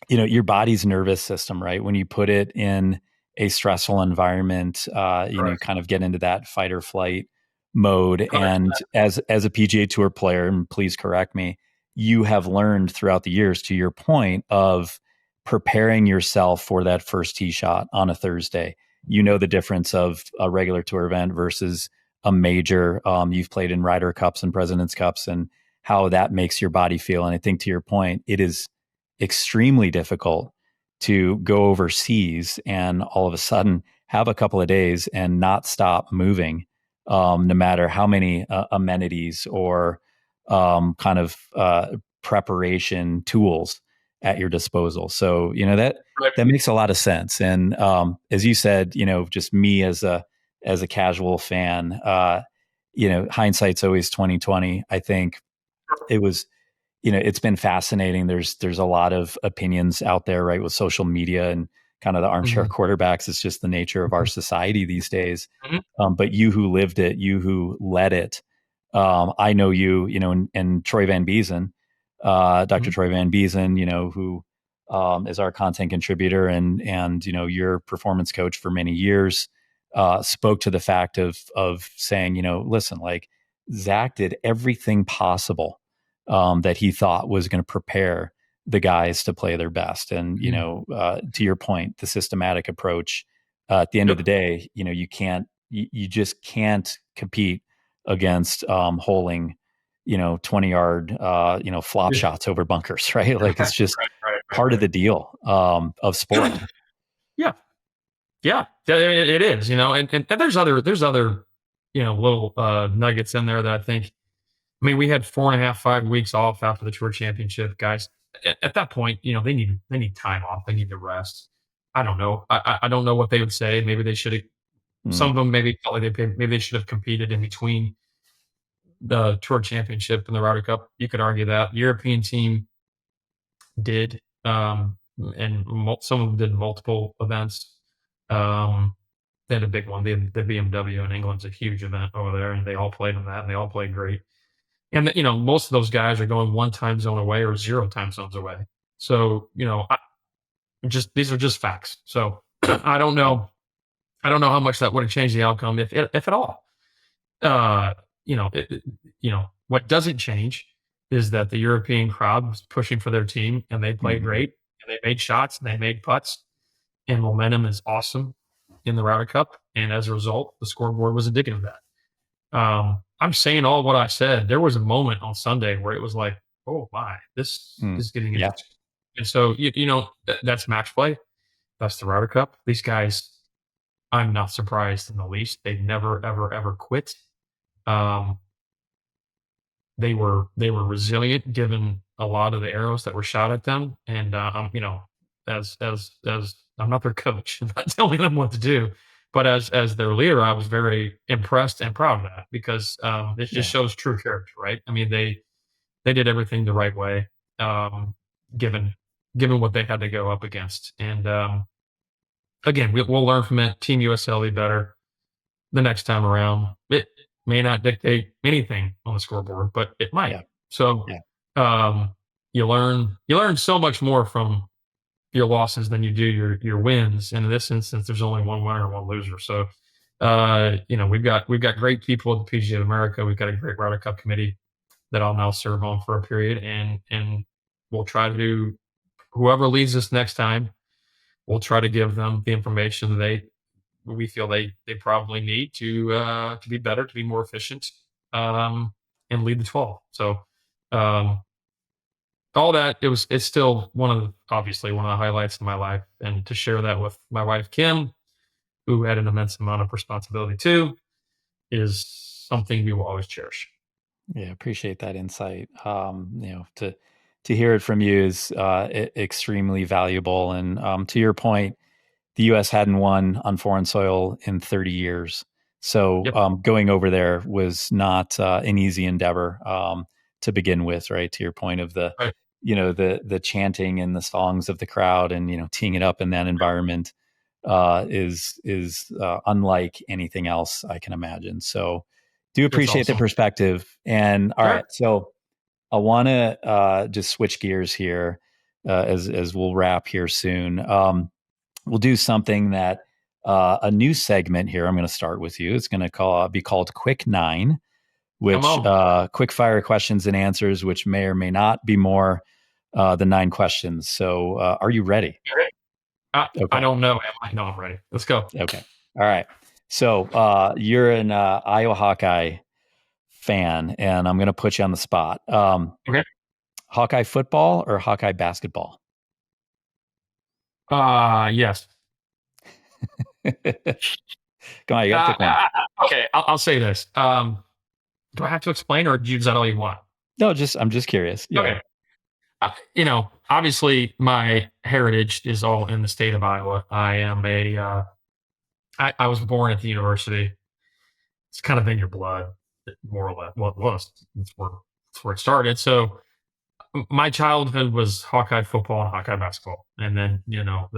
[SPEAKER 1] your body's nervous system, right? When you put it in a stressful environment, you kind of get into that fight or flight mode.
[SPEAKER 2] 100%.
[SPEAKER 1] And as a PGA Tour player, and please correct me, you have learned throughout the years, to your point, of preparing yourself for that first tee shot on a Thursday. The difference of a regular tour event versus a major. You've played in Ryder Cups and President's Cups, and how that makes your body feel. And I think, to your point, it is extremely difficult to go overseas and all of a sudden have a couple of days and not stop moving, no matter how many amenities or kind of preparation tools at your disposal. So, that makes a lot of sense. And as you said, just me as a casual fan, hindsight's always 2020. I think it was, it's been fascinating. There's a lot of opinions out there, right, with social media and kind of the armchair quarterbacks. It's just the nature of our society these days. But you who lived it, you who led it, I know you, and Troy Van Beason, Dr. Troy Van Beason, who is our content contributor and your performance coach for many years, spoke to the fact of saying, listen, like, Zach did everything possible that he thought was going to prepare the guys to play their best. And, to your point, the systematic approach, at the end of the day, you just can't compete against holing, 20-yard, flop shots over bunkers, right? Like it's just part of the deal of sport.
[SPEAKER 2] Yeah. Yeah, it is, and there's other, little nuggets in there that I think, I mean, we had 4.5, 5 weeks off after the tour championship, guys. At that point, they need time off. They need to rest. I don't know. I don't know what they would say. Maybe they should have, some of them maybe felt like maybe they should have competed in between the tour championship and the Ryder Cup. You could argue that the European team did, and some of them did multiple events. They had a big one. The BMW in England's a huge event over there, and they all played in that, and they all played great. And most of those guys are going one time zone away or 0 time zones away. So these are just facts. So I don't know. I don't know how much that would have changed the outcome, if at all. Uh, what doesn't change is that the European crowd was pushing for their team, and they played great, and they made shots, and they made putts, and momentum is awesome in the Ryder Cup. And as a result, the scoreboard was indicative of that. I'm saying all what I said. There was a moment on Sunday where it was like, oh my, this is getting interesting. And so, that's match play. That's the Ryder Cup. These guys, I'm not surprised in the least. They've never, ever, ever quit. They were resilient given a lot of the arrows that were shot at them. And, as I'm not their coach, I'm not telling them what to do, but as their leader, I was very impressed and proud of that, because it just shows true character, right? I mean, they did everything the right way, given what they had to go up against. And again, we'll learn from it. Team USA will be better the next time around. It may not dictate anything on the scoreboard, but it might. So you learn so much more from your losses than you do your wins. And in this instance, there's only one winner and one loser. So, we've got great people at the PGA of America. We've got a great Ryder Cup committee that I'll now serve on for a period. And we'll try to do, whoever leads us next time, we'll try to give them the information we feel they probably need to be better, to be more efficient, and lead the 12. So, all that, it's still obviously one of the highlights of my life. And to share that with my wife, Kim, who had an immense amount of responsibility too, is something we will always cherish.
[SPEAKER 1] Yeah. Appreciate that insight. To hear it from you is extremely valuable. And to your point, the U.S. hadn't won on foreign soil in 30 years. So going over there was not an easy endeavor to begin with, right? To your point of the chanting and the songs of the crowd, and teeing it up in that environment is unlike anything else I can imagine. So do appreciate the perspective. And all right, so I want to just switch gears here as we'll wrap here soon. We'll do something that a new segment here. I'm going to start with you. It's going to be called Quick 9, which quick fire questions and answers, which may or may not be more than 9 questions. So are you ready?
[SPEAKER 2] Okay. I don't know. No, I'm ready. Let's go.
[SPEAKER 1] Okay. All right. So you're an Iowa Hawkeye fan, and I'm going to put you on the spot.
[SPEAKER 2] Okay.
[SPEAKER 1] Hawkeye football or Hawkeye basketball?
[SPEAKER 2] Yes.
[SPEAKER 1] Come on, you got to pick one.
[SPEAKER 2] Okay, I'll say this. Do I have to explain, or is that all you want?
[SPEAKER 1] No, I'm just curious. Yeah.
[SPEAKER 2] Okay. Obviously my heritage is all in the state of Iowa. I am I was born at the university. It's kind of in your blood, more or less. Well, it was. That's where it started. So my childhood was Hawkeye football and Hawkeye basketball. And then,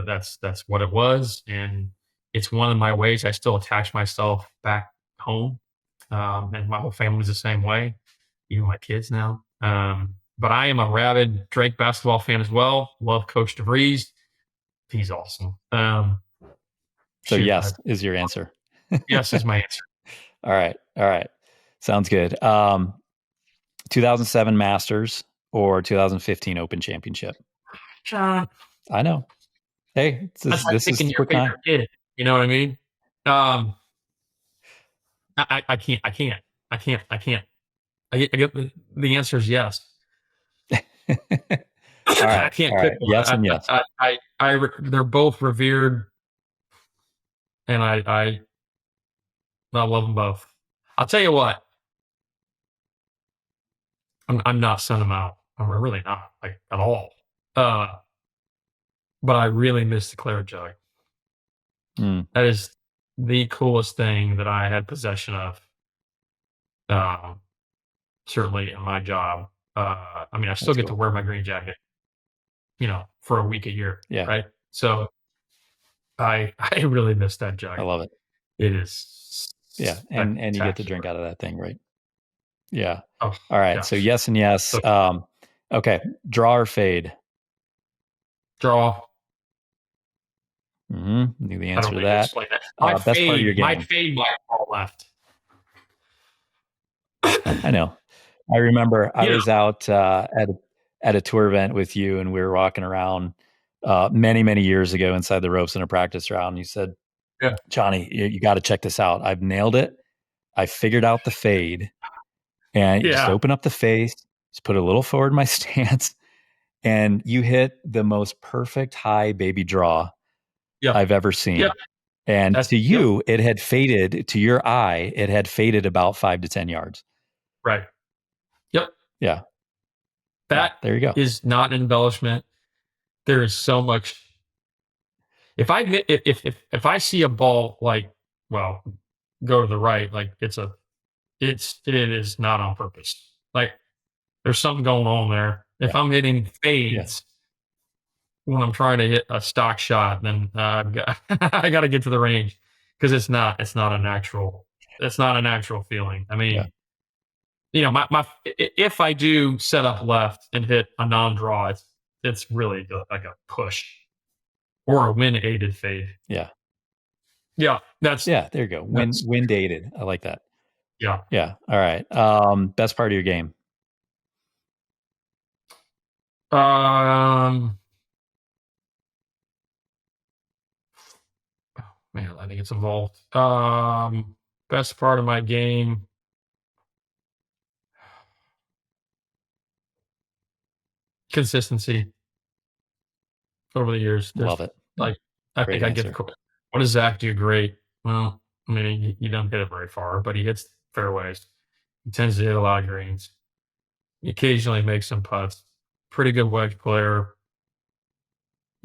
[SPEAKER 2] that's what it was. And it's one of my ways I still attach myself back home. And my whole family's the same way, even my kids now. But I am a rabid Drake basketball fan as well. Love Coach DeVries. He's awesome.
[SPEAKER 1] So yes is your answer.
[SPEAKER 2] Yes is my answer.
[SPEAKER 1] All right. Sounds good. 2007 Masters or 2015 Open Championship?
[SPEAKER 2] Jon,
[SPEAKER 1] I know. Hey,
[SPEAKER 2] that's like
[SPEAKER 1] this is
[SPEAKER 2] picking your
[SPEAKER 1] quick nine.
[SPEAKER 2] favorite kid. You know what I mean? I can't. I can't. I can't. I can't. I get the answer is yes.
[SPEAKER 1] All
[SPEAKER 2] I
[SPEAKER 1] right.
[SPEAKER 2] can't
[SPEAKER 1] All
[SPEAKER 2] pick
[SPEAKER 1] right.
[SPEAKER 2] one.
[SPEAKER 1] Yes and yes.
[SPEAKER 2] They're both revered, and I love them both. I'll tell you what, I'm not sentimental. I'm really not, like, at all. Uh, but I really miss the claret jug.
[SPEAKER 1] Mm,
[SPEAKER 2] That is the coolest thing that I had possession of. Um, Certainly in my job. I mean, I still
[SPEAKER 1] that's
[SPEAKER 2] get to
[SPEAKER 1] cool.
[SPEAKER 2] wear my green jacket, for a week a year,
[SPEAKER 1] Yeah.
[SPEAKER 2] right? So I really miss that
[SPEAKER 1] I
[SPEAKER 2] jug.
[SPEAKER 1] love it.
[SPEAKER 2] It is
[SPEAKER 1] Yeah. And you get to drink
[SPEAKER 2] spectacular.
[SPEAKER 1] out of that thing, right? Yeah.
[SPEAKER 2] Oh
[SPEAKER 1] All right. So
[SPEAKER 2] gosh,
[SPEAKER 1] yes and yes.
[SPEAKER 2] so
[SPEAKER 1] Okay. Draw or fade?
[SPEAKER 2] draw.
[SPEAKER 1] Knew the
[SPEAKER 2] I
[SPEAKER 1] answer
[SPEAKER 2] don't
[SPEAKER 1] to
[SPEAKER 2] need to
[SPEAKER 1] that.
[SPEAKER 2] explain that.
[SPEAKER 1] Best part of your
[SPEAKER 2] My
[SPEAKER 1] game.
[SPEAKER 2] fade might fall left.
[SPEAKER 1] I know. I remember I
[SPEAKER 2] You know,
[SPEAKER 1] was out at a tour event with you, and we were walking around many, many years ago inside the ropes in a practice round. And you said,
[SPEAKER 2] yeah,
[SPEAKER 1] Johnny, you got to check this out. I've nailed it. I figured out the fade, and you just
[SPEAKER 2] yeah,
[SPEAKER 1] open up the face, just put a little forward in my stance, and you hit the most perfect high baby draw
[SPEAKER 2] yep,
[SPEAKER 1] I've ever
[SPEAKER 2] yep.
[SPEAKER 1] seen. And
[SPEAKER 2] That's
[SPEAKER 1] to
[SPEAKER 2] yep,
[SPEAKER 1] you, it had faded, to your eye, it had faded about 5 to 10 yards.
[SPEAKER 2] right. Yep.
[SPEAKER 1] Yeah. Yeah.
[SPEAKER 2] That
[SPEAKER 1] There you go.
[SPEAKER 2] is not an embellishment. There is so much. If I see a ball, like, well, go to the right, like, it is not on purpose. Like, there's something going on there. If
[SPEAKER 1] Yeah.
[SPEAKER 2] I'm hitting
[SPEAKER 1] Yeah.
[SPEAKER 2] fades when I'm trying to hit a stock shot, then I got to get to the range, because it's not a natural feeling. I
[SPEAKER 1] Yeah.
[SPEAKER 2] mean, if I do set up left and hit a non-draw, it's really like a push or a wind aided fade.
[SPEAKER 1] Yeah.
[SPEAKER 2] Yeah, that's
[SPEAKER 1] Yeah. There you go.
[SPEAKER 2] that's
[SPEAKER 1] Wind dated. I like that.
[SPEAKER 2] yeah.
[SPEAKER 1] Yeah. All right. Best part of your game.
[SPEAKER 2] Um, Man, I think it's evolved. Best part of my game, consistency over the years.
[SPEAKER 1] Love it.
[SPEAKER 2] Like, I
[SPEAKER 1] Great
[SPEAKER 2] think I get the
[SPEAKER 1] answer.
[SPEAKER 2] what does Zach do great? Well, I mean, he don't hit it very far, but he hits fairways. He tends to hit a lot of greens. He occasionally makes some putts. Pretty good wedge player.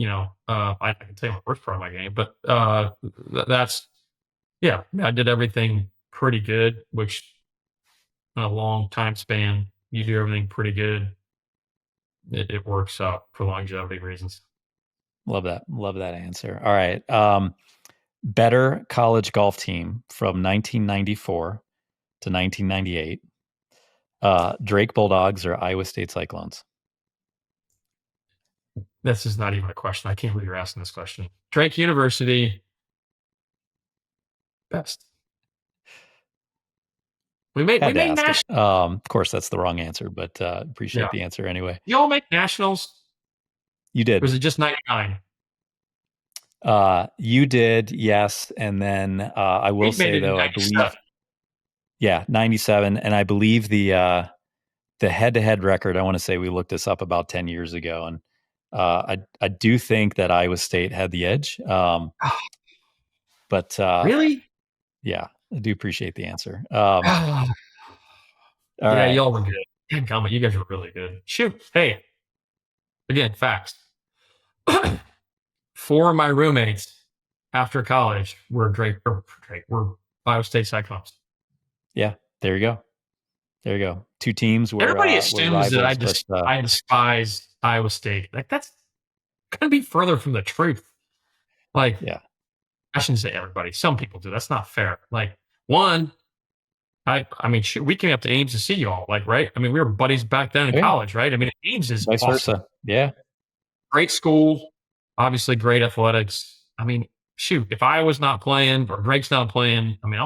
[SPEAKER 2] I can tell you the worst part of my game, but that's yeah. I did everything pretty good, which in a long time span, you do everything pretty good. It works out for longevity reasons.
[SPEAKER 1] Love that. Love that answer. All right. Better college golf team from 1994 to 1998. Drake Bulldogs or Iowa State Cyclones?
[SPEAKER 2] This is not even a question. I can't believe you're asking this question. Drake University, best. We
[SPEAKER 1] Had to
[SPEAKER 2] made
[SPEAKER 1] ask it.
[SPEAKER 2] national.
[SPEAKER 1] Of course, that's the wrong answer, but
[SPEAKER 2] Yeah,
[SPEAKER 1] appreciate the answer anyway.
[SPEAKER 2] you all make nationals.
[SPEAKER 1] You
[SPEAKER 2] Or
[SPEAKER 1] did.
[SPEAKER 2] was it just 99?
[SPEAKER 1] You did, yes. And then I will
[SPEAKER 2] We made
[SPEAKER 1] say
[SPEAKER 2] it in
[SPEAKER 1] though, I
[SPEAKER 2] 97.
[SPEAKER 1] believe, yeah, 97, and I believe the head-to-head record. I want to say we looked this up about 10 years ago, and I do think that Iowa State had the edge. But
[SPEAKER 2] Really?
[SPEAKER 1] yeah, I do appreciate the answer.
[SPEAKER 2] Oh,
[SPEAKER 1] All
[SPEAKER 2] yeah,
[SPEAKER 1] right.
[SPEAKER 2] y'all were good. Dadgummit, you guys were really good. Shoot. Hey, again, facts. Four of my roommates after college were Iowa State Cyclones.
[SPEAKER 1] Yeah, there you go. There you go. Two teams
[SPEAKER 2] Everybody
[SPEAKER 1] were
[SPEAKER 2] assumes that
[SPEAKER 1] rivals, but
[SPEAKER 2] I despise Iowa State. Like, that's gonna be further from the truth. Like,
[SPEAKER 1] yeah,
[SPEAKER 2] I shouldn't say everybody. Some people do. That's not fair. Like, one, I mean, shoot, we came up to Ames to see y'all. Like, right? I mean, we were buddies back then in
[SPEAKER 1] oh, yeah,
[SPEAKER 2] college, right? I mean, Ames is
[SPEAKER 1] vice
[SPEAKER 2] awesome.
[SPEAKER 1] versa. Yeah,
[SPEAKER 2] Great school, obviously great athletics. I mean, shoot, if I was not playing or Drake's not playing, I mean,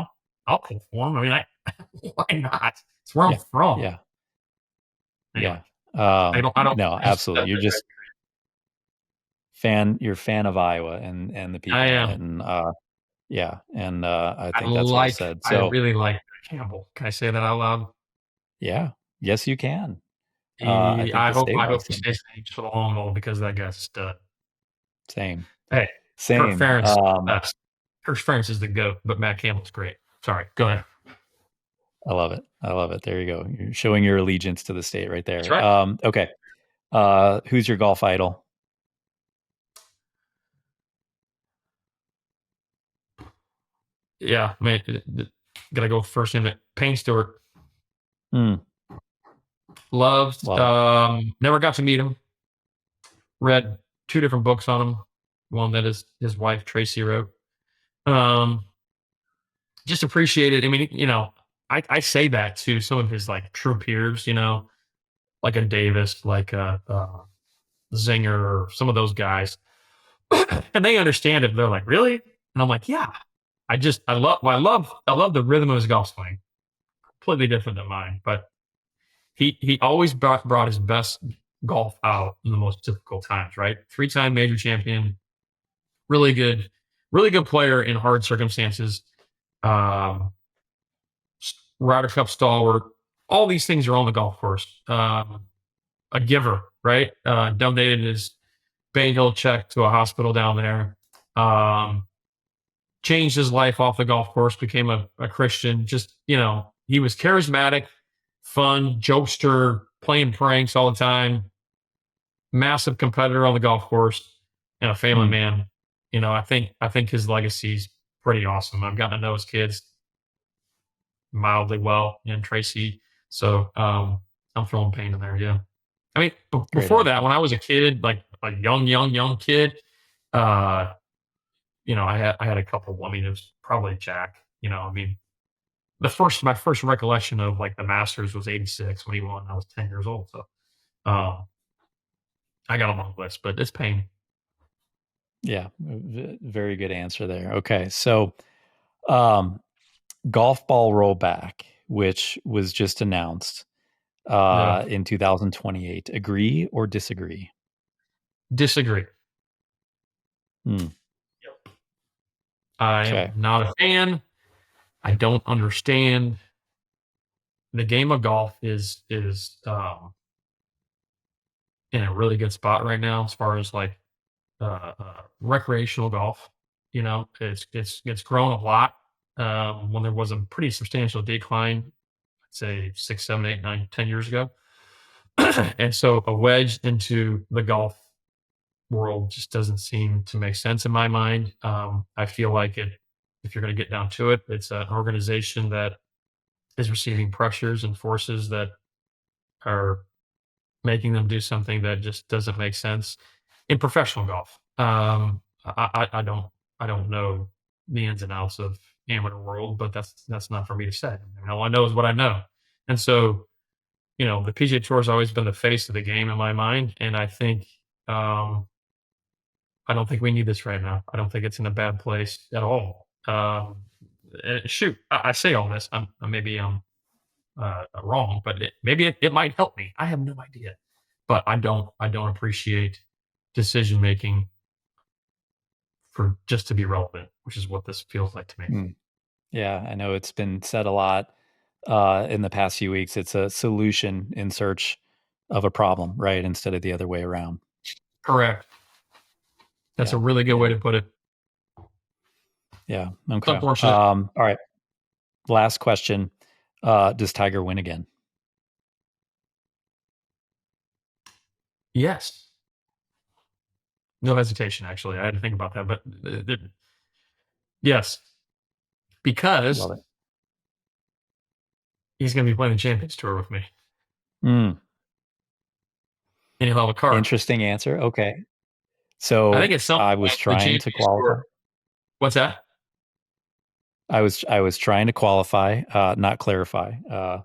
[SPEAKER 2] I'll pull for him. I mean, why not? It's where I'm
[SPEAKER 1] yeah,
[SPEAKER 2] from.
[SPEAKER 1] yeah,
[SPEAKER 2] Anyway,
[SPEAKER 1] yeah.
[SPEAKER 2] I don't.
[SPEAKER 1] No,
[SPEAKER 2] I just
[SPEAKER 1] absolutely. You're just you're a fan of Iowa and the
[SPEAKER 2] I
[SPEAKER 1] people,
[SPEAKER 2] am.
[SPEAKER 1] and yeah, and I think that's well said.
[SPEAKER 2] I
[SPEAKER 1] So
[SPEAKER 2] really like Campbell. Can I say that out loud?
[SPEAKER 1] yeah, yes, you can. I think the state
[SPEAKER 2] I hope
[SPEAKER 1] likes
[SPEAKER 2] he
[SPEAKER 1] him.
[SPEAKER 2] stays for the long haul because that guy's a stud.
[SPEAKER 1] Same,
[SPEAKER 2] Hey, Kirk
[SPEAKER 1] same.
[SPEAKER 2] Ferentz is the best. Kirk Ferentz is the GOAT, but Matt Campbell's great. Sorry, go ahead.
[SPEAKER 1] I love it. I love it. There you go. You're showing your allegiance to the state right
[SPEAKER 2] That's
[SPEAKER 1] there.
[SPEAKER 2] right.
[SPEAKER 1] Okay. Who's your golf idol?
[SPEAKER 2] Yeah, man. Gotta go first in it. Payne Stewart.
[SPEAKER 1] Hmm.
[SPEAKER 2] Loved.
[SPEAKER 1] Love it.
[SPEAKER 2] Never got to meet him. Read 2 different books on him. One that his wife Tracy wrote. Um, just appreciated. I mean, I say that to some of his like true peers. Like a Davis, like a Zinger, or some of those guys, and they understand it. They're like, really? And I'm like, yeah. I love the rhythm of his golf swing. Completely different than mine, but he always brought his best golf out in the most difficult times. Right, 3-time major champion, really good player in hard circumstances. Um, Ryder Cup stalwart. All these things are on the golf course. A giver, right? Donated his Bay Hill check to a hospital down there. Changed his life off the golf course, became a Christian. Just, he was charismatic, fun, jokester, playing pranks all the time, massive competitor on the golf course, and a family
[SPEAKER 1] Hmm.
[SPEAKER 2] man. I think his legacy is pretty awesome. I've gotten to know his kids mildly well, and Tracy. So I'm throwing Payne in there. Yeah. I mean,
[SPEAKER 1] Great
[SPEAKER 2] before that,
[SPEAKER 1] answer.
[SPEAKER 2] when I was a kid, like a young kid, uh, I had a couple. I mean, it was probably Jack. I mean, my first recollection of like the Masters was '86 when he won. I was 10 years old, so um, I got a long list, but it's Payne.
[SPEAKER 1] Yeah, very good answer there. Okay, so um, golf ball rollback, which was just announced
[SPEAKER 2] Yeah,
[SPEAKER 1] in 2028. Agree or disagree?
[SPEAKER 2] disagree.
[SPEAKER 1] Hmm.
[SPEAKER 2] I am
[SPEAKER 1] Okay.
[SPEAKER 2] not a fan. I don't understand. The game of golf is in a really good spot right now as far as like recreational golf. It's grown a lot. When there was a pretty substantial decline, I'd say 6, 7, 8, 9, 10 years ago, and so a wedge into the golf world just doesn't seem to make sense in my mind. I feel like if you're going to get down to it, it's an organization that is receiving pressures and forces that are making them do something that just doesn't make sense in professional golf. I don't know the ins and outs of amateur world, but that's not for me to say. I mean, all I know is what I know, and so the PGA Tour has always been the face of the game in my mind, and um, I don't think we need this right now. I don't think it's in a bad place at all. Shoot, I say all this. Maybe I'm wrong, but maybe it might help me. I have no idea, but I don't appreciate decision making for just to be relevant, which is what this feels like to me.
[SPEAKER 1] Hmm. Yeah, I know it's been said a lot in the past few weeks. It's a solution in search of a problem, right? Instead of the other way around.
[SPEAKER 2] Correct. That's a
[SPEAKER 1] Yeah.
[SPEAKER 2] really good way
[SPEAKER 1] Yeah.
[SPEAKER 2] to put it.
[SPEAKER 1] Yeah.
[SPEAKER 2] It's
[SPEAKER 1] Okay.
[SPEAKER 2] unfortunate.
[SPEAKER 1] All right. Last question. Does Tiger win again?
[SPEAKER 2] Yes. No hesitation, actually. I had to think about that, but yes, because
[SPEAKER 1] Love it.
[SPEAKER 2] he's going to be playing the Champions Tour with me,
[SPEAKER 1] Mm,
[SPEAKER 2] and he'll have a cart.
[SPEAKER 1] interesting answer. Okay.
[SPEAKER 2] I think
[SPEAKER 1] So
[SPEAKER 2] at some
[SPEAKER 1] I was
[SPEAKER 2] point the
[SPEAKER 1] trying to
[SPEAKER 2] Champions
[SPEAKER 1] qualify.
[SPEAKER 2] Tour. What's that?
[SPEAKER 1] I was trying to qualify, not clarify,
[SPEAKER 2] Yeah.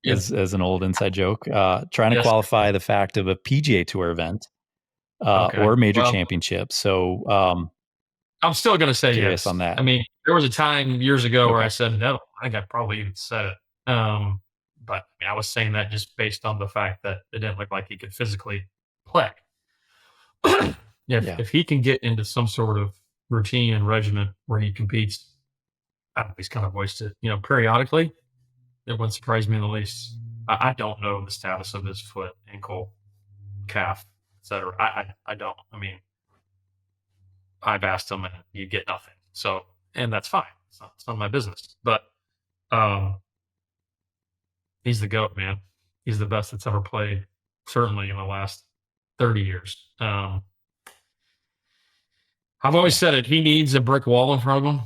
[SPEAKER 1] as an old inside joke. Trying to
[SPEAKER 2] Yes.
[SPEAKER 1] qualify the fact of a PGA Tour event
[SPEAKER 2] Okay.
[SPEAKER 1] or major
[SPEAKER 2] Well,
[SPEAKER 1] championship. So
[SPEAKER 2] I'm still going to say
[SPEAKER 1] curious on
[SPEAKER 2] yes.
[SPEAKER 1] that.
[SPEAKER 2] I mean, there was a time years ago where I
[SPEAKER 1] Okay.
[SPEAKER 2] said no. I think I probably even said it. But I mean, I was saying that just based on the fact that it didn't look like he could physically play. If he can get into some sort of routine and regimen where he competes, I don't know, he's kind of voiced it, periodically, it wouldn't surprise me in the least. I don't know the status of his foot, ankle, calf, etc. I don't. I mean, I've asked him and you get nothing. So, and that's fine. It's not my business. But um, he's the GOAT, man. He's the best that's ever played, certainly in the last 30 years. I've always said it. He needs a brick wall in front of him.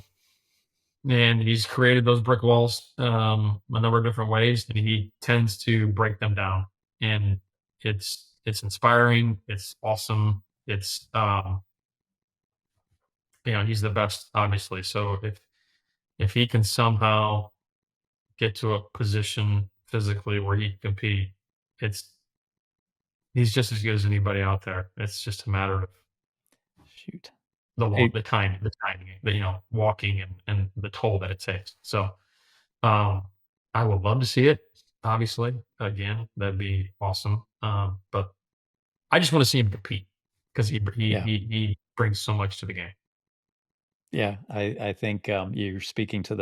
[SPEAKER 2] And he's created those brick walls a number of different ways, and he tends to break them down. And it's inspiring. It's awesome. It's he's the best, obviously. So if he can somehow get to a position physically where he can compete, he's just as good as anybody out there. It's just a matter of
[SPEAKER 1] Shoot.
[SPEAKER 2] the timing, walking and the toll that it takes. So I would love to see it. Obviously, again, that'd be awesome. But I just want to see him compete because he brings so much to the game.
[SPEAKER 1] Yeah, I think you're speaking to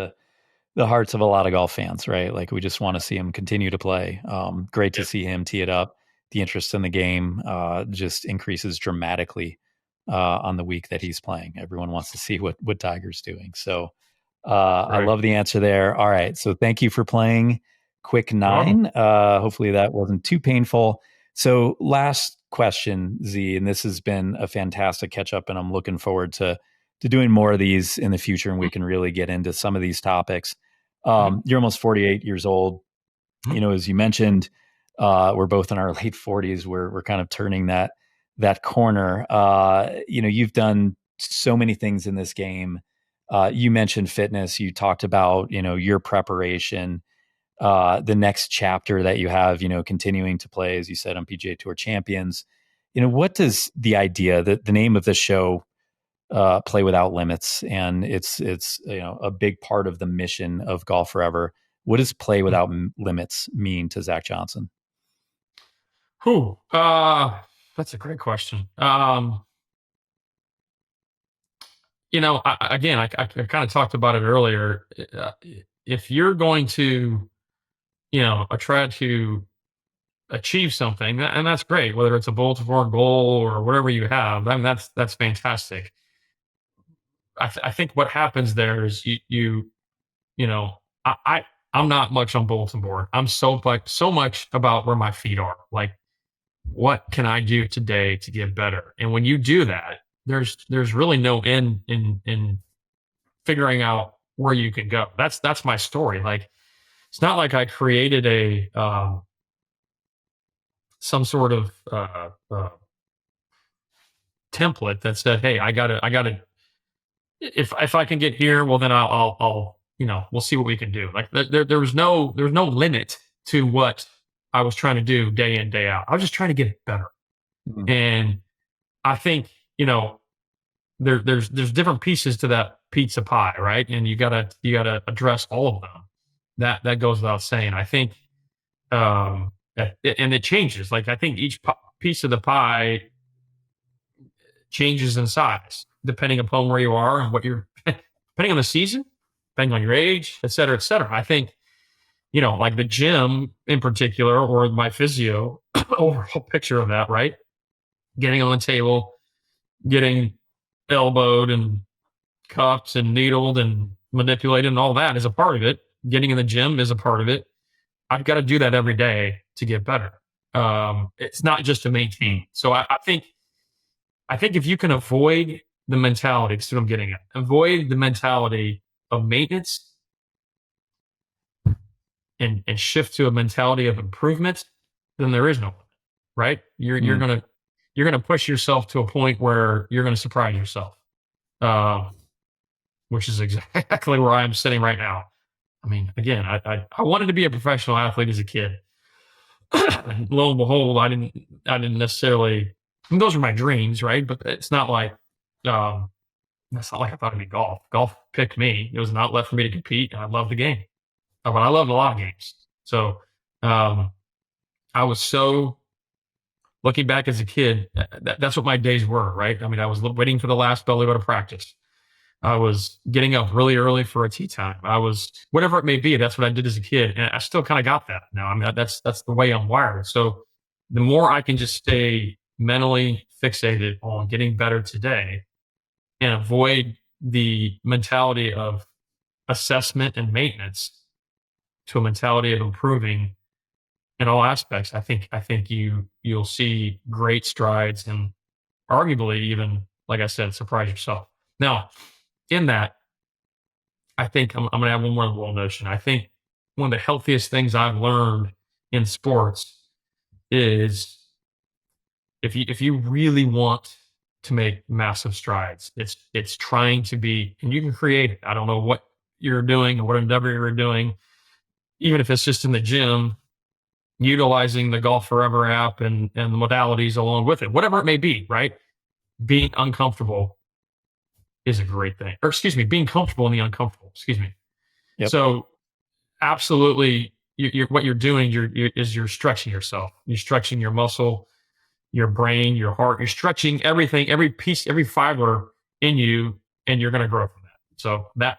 [SPEAKER 1] the hearts of a lot of golf fans, right? Like we just want to see him continue to play. Great to see him tee it up. The interest in the game just increases dramatically on the week that he's playing. Everyone wants to see what Tiger's doing. So I love the answer there. All right, so thank you for playing Quick Nine. Hopefully that wasn't too painful. So last question, Z, and this has been a fantastic catch up, and I'm looking forward to doing more of these in the future, and we can really get into some of these topics. You're almost 48 years old. As you mentioned, we're both in our late 40s. We're kind of turning that corner. You've done so many things in this game. You mentioned fitness. You talked about, your preparation, the next chapter that you have, continuing to play, as you said, on PGA Tour Champions. What does the idea, the name of the show, Play Without Limits, and it's a big part of the mission of Golf Forever. What does Play Without Limits mean to Zach Johnson?
[SPEAKER 2] That's a great question. I kind of talked about it earlier. If you're going to, try to achieve something, and that's great, whether it's a Baltimore goal or whatever you have, I mean, that's fantastic. I think what happens there is I'm not much on bulletin board. I'm so much about where my feet are. Like, what can I do today to get better? And when you do that, there's really no end in figuring out where you can go. That's my story. Like, it's not like I created some sort of template that said, "Hey, I gotta. If I can get here, well, then I'll we'll see what we can do." Like there was no limit to what I was trying to do day in, day out. I was just trying to get it better. Mm-hmm. And I think, there's different pieces to that pizza pie, right? And you gotta address all of them. That goes without saying. I think, and it changes. Like, I think each piece of the pie changes in size depending upon where you are and what you're, depending on the season, depending on your age, et cetera, et cetera. I think, like the gym in particular, or my physio, overall picture of that, right? Getting on the table, getting elbowed and cuffed and needled and manipulated and all that is a part of it. Getting in the gym is a part of it. I've got to do that every day to get better. It's not just to maintain. So I think if you can avoid the mentality, that's what I'm getting at, avoid the mentality of maintenance and shift to a mentality of improvement, then there is no limit, right? You're gonna push yourself to a point where you're gonna surprise yourself, which is exactly where I am sitting right now. I mean, again, I wanted to be a professional athlete as a kid. Lo and behold, I didn't necessarily. I mean, those are my dreams, right? But it's not like that's not like I thought it'd be golf. Golf picked me. It was an outlet for me to compete, and I loved the game. But I loved a lot of games. So I was so looking back as a kid, that's what my days were, right? I mean, I was waiting for the last bell to go to practice. I was getting up really early for a tee time. I was whatever it may be. That's what I did as a kid, and I still kind of got that now. I mean, that's the way I'm wired. So the more I can just stay mentally fixated on getting better today and avoid the mentality of assessment and maintenance to a mentality of improving in all aspects, I think you'll see great strides and arguably even, like I said, surprise yourself. Now, in that, I think I'm going to add one more little notion. I think one of the healthiest things I've learned in sports is if you really want to make massive strides, it's trying to be, and you can create it. I don't know what you're doing or what endeavor you're doing, even if it's just in the gym, utilizing the GolfForever app and the modalities along with it, whatever it may be, right? Being uncomfortable is a great thing. Or excuse me, being comfortable in the uncomfortable. Excuse me.
[SPEAKER 1] Yep.
[SPEAKER 2] So absolutely, what you're doing is you're stretching yourself. You're stretching your muscle, your brain, your heart. You're stretching everything, every piece, every fiber in you, and you're going to grow from that. So that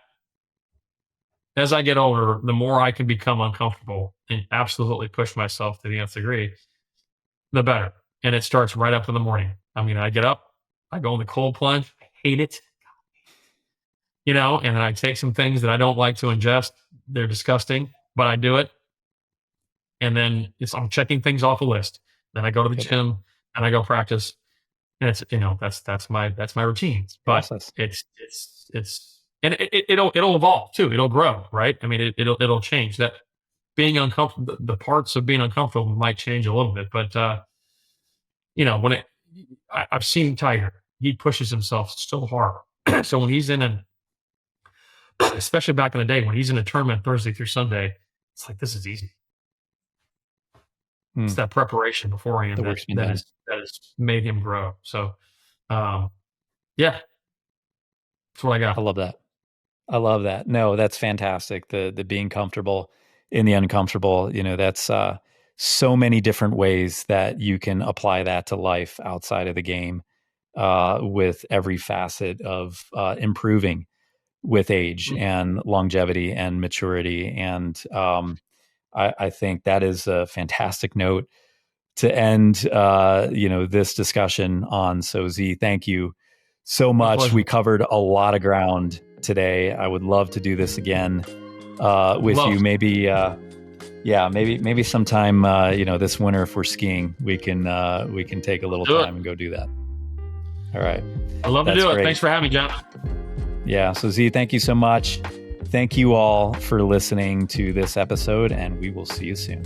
[SPEAKER 2] as I get older, the more I can become uncomfortable and absolutely push myself to the nth degree, the better. And it starts right up in the morning. I mean, I get up, I go in the cold plunge. I hate it, and then I take some things that I don't like to ingest. They're disgusting, but I do it. And then I'm checking things off a list. Then I go to the gym and I go practice. And it's, that's my routine. But
[SPEAKER 1] Process.
[SPEAKER 2] and it'll evolve too. It'll grow, right? I mean, it'll change. That being uncomfortable, the parts of being uncomfortable might change a little bit, but when I've seen Tiger, he pushes himself so hard. So when he's especially back in the day, when he's in a tournament Thursday through Sunday, it's like, this is easy. It's that preparation beforehand that has made him grow. So, yeah, that's what I got.
[SPEAKER 1] I love that. I love that. No, that's fantastic. The being comfortable in the uncomfortable, that's so many different ways that you can apply that to life outside of the game, with every facet of improving with age and longevity and maturity. And I think that is a fantastic note to end this discussion on. So Z, thank you so much. We covered a lot of ground today. I would love to do this again with you. Maybe maybe sometime this winter, if we're skiing, we can take a little time and go do that. All right.
[SPEAKER 2] I'd love to do it. Great. Thanks for having me, Jon.
[SPEAKER 1] Yeah. So Z, thank you so much. Thank you all for listening to this episode, and we will see you soon.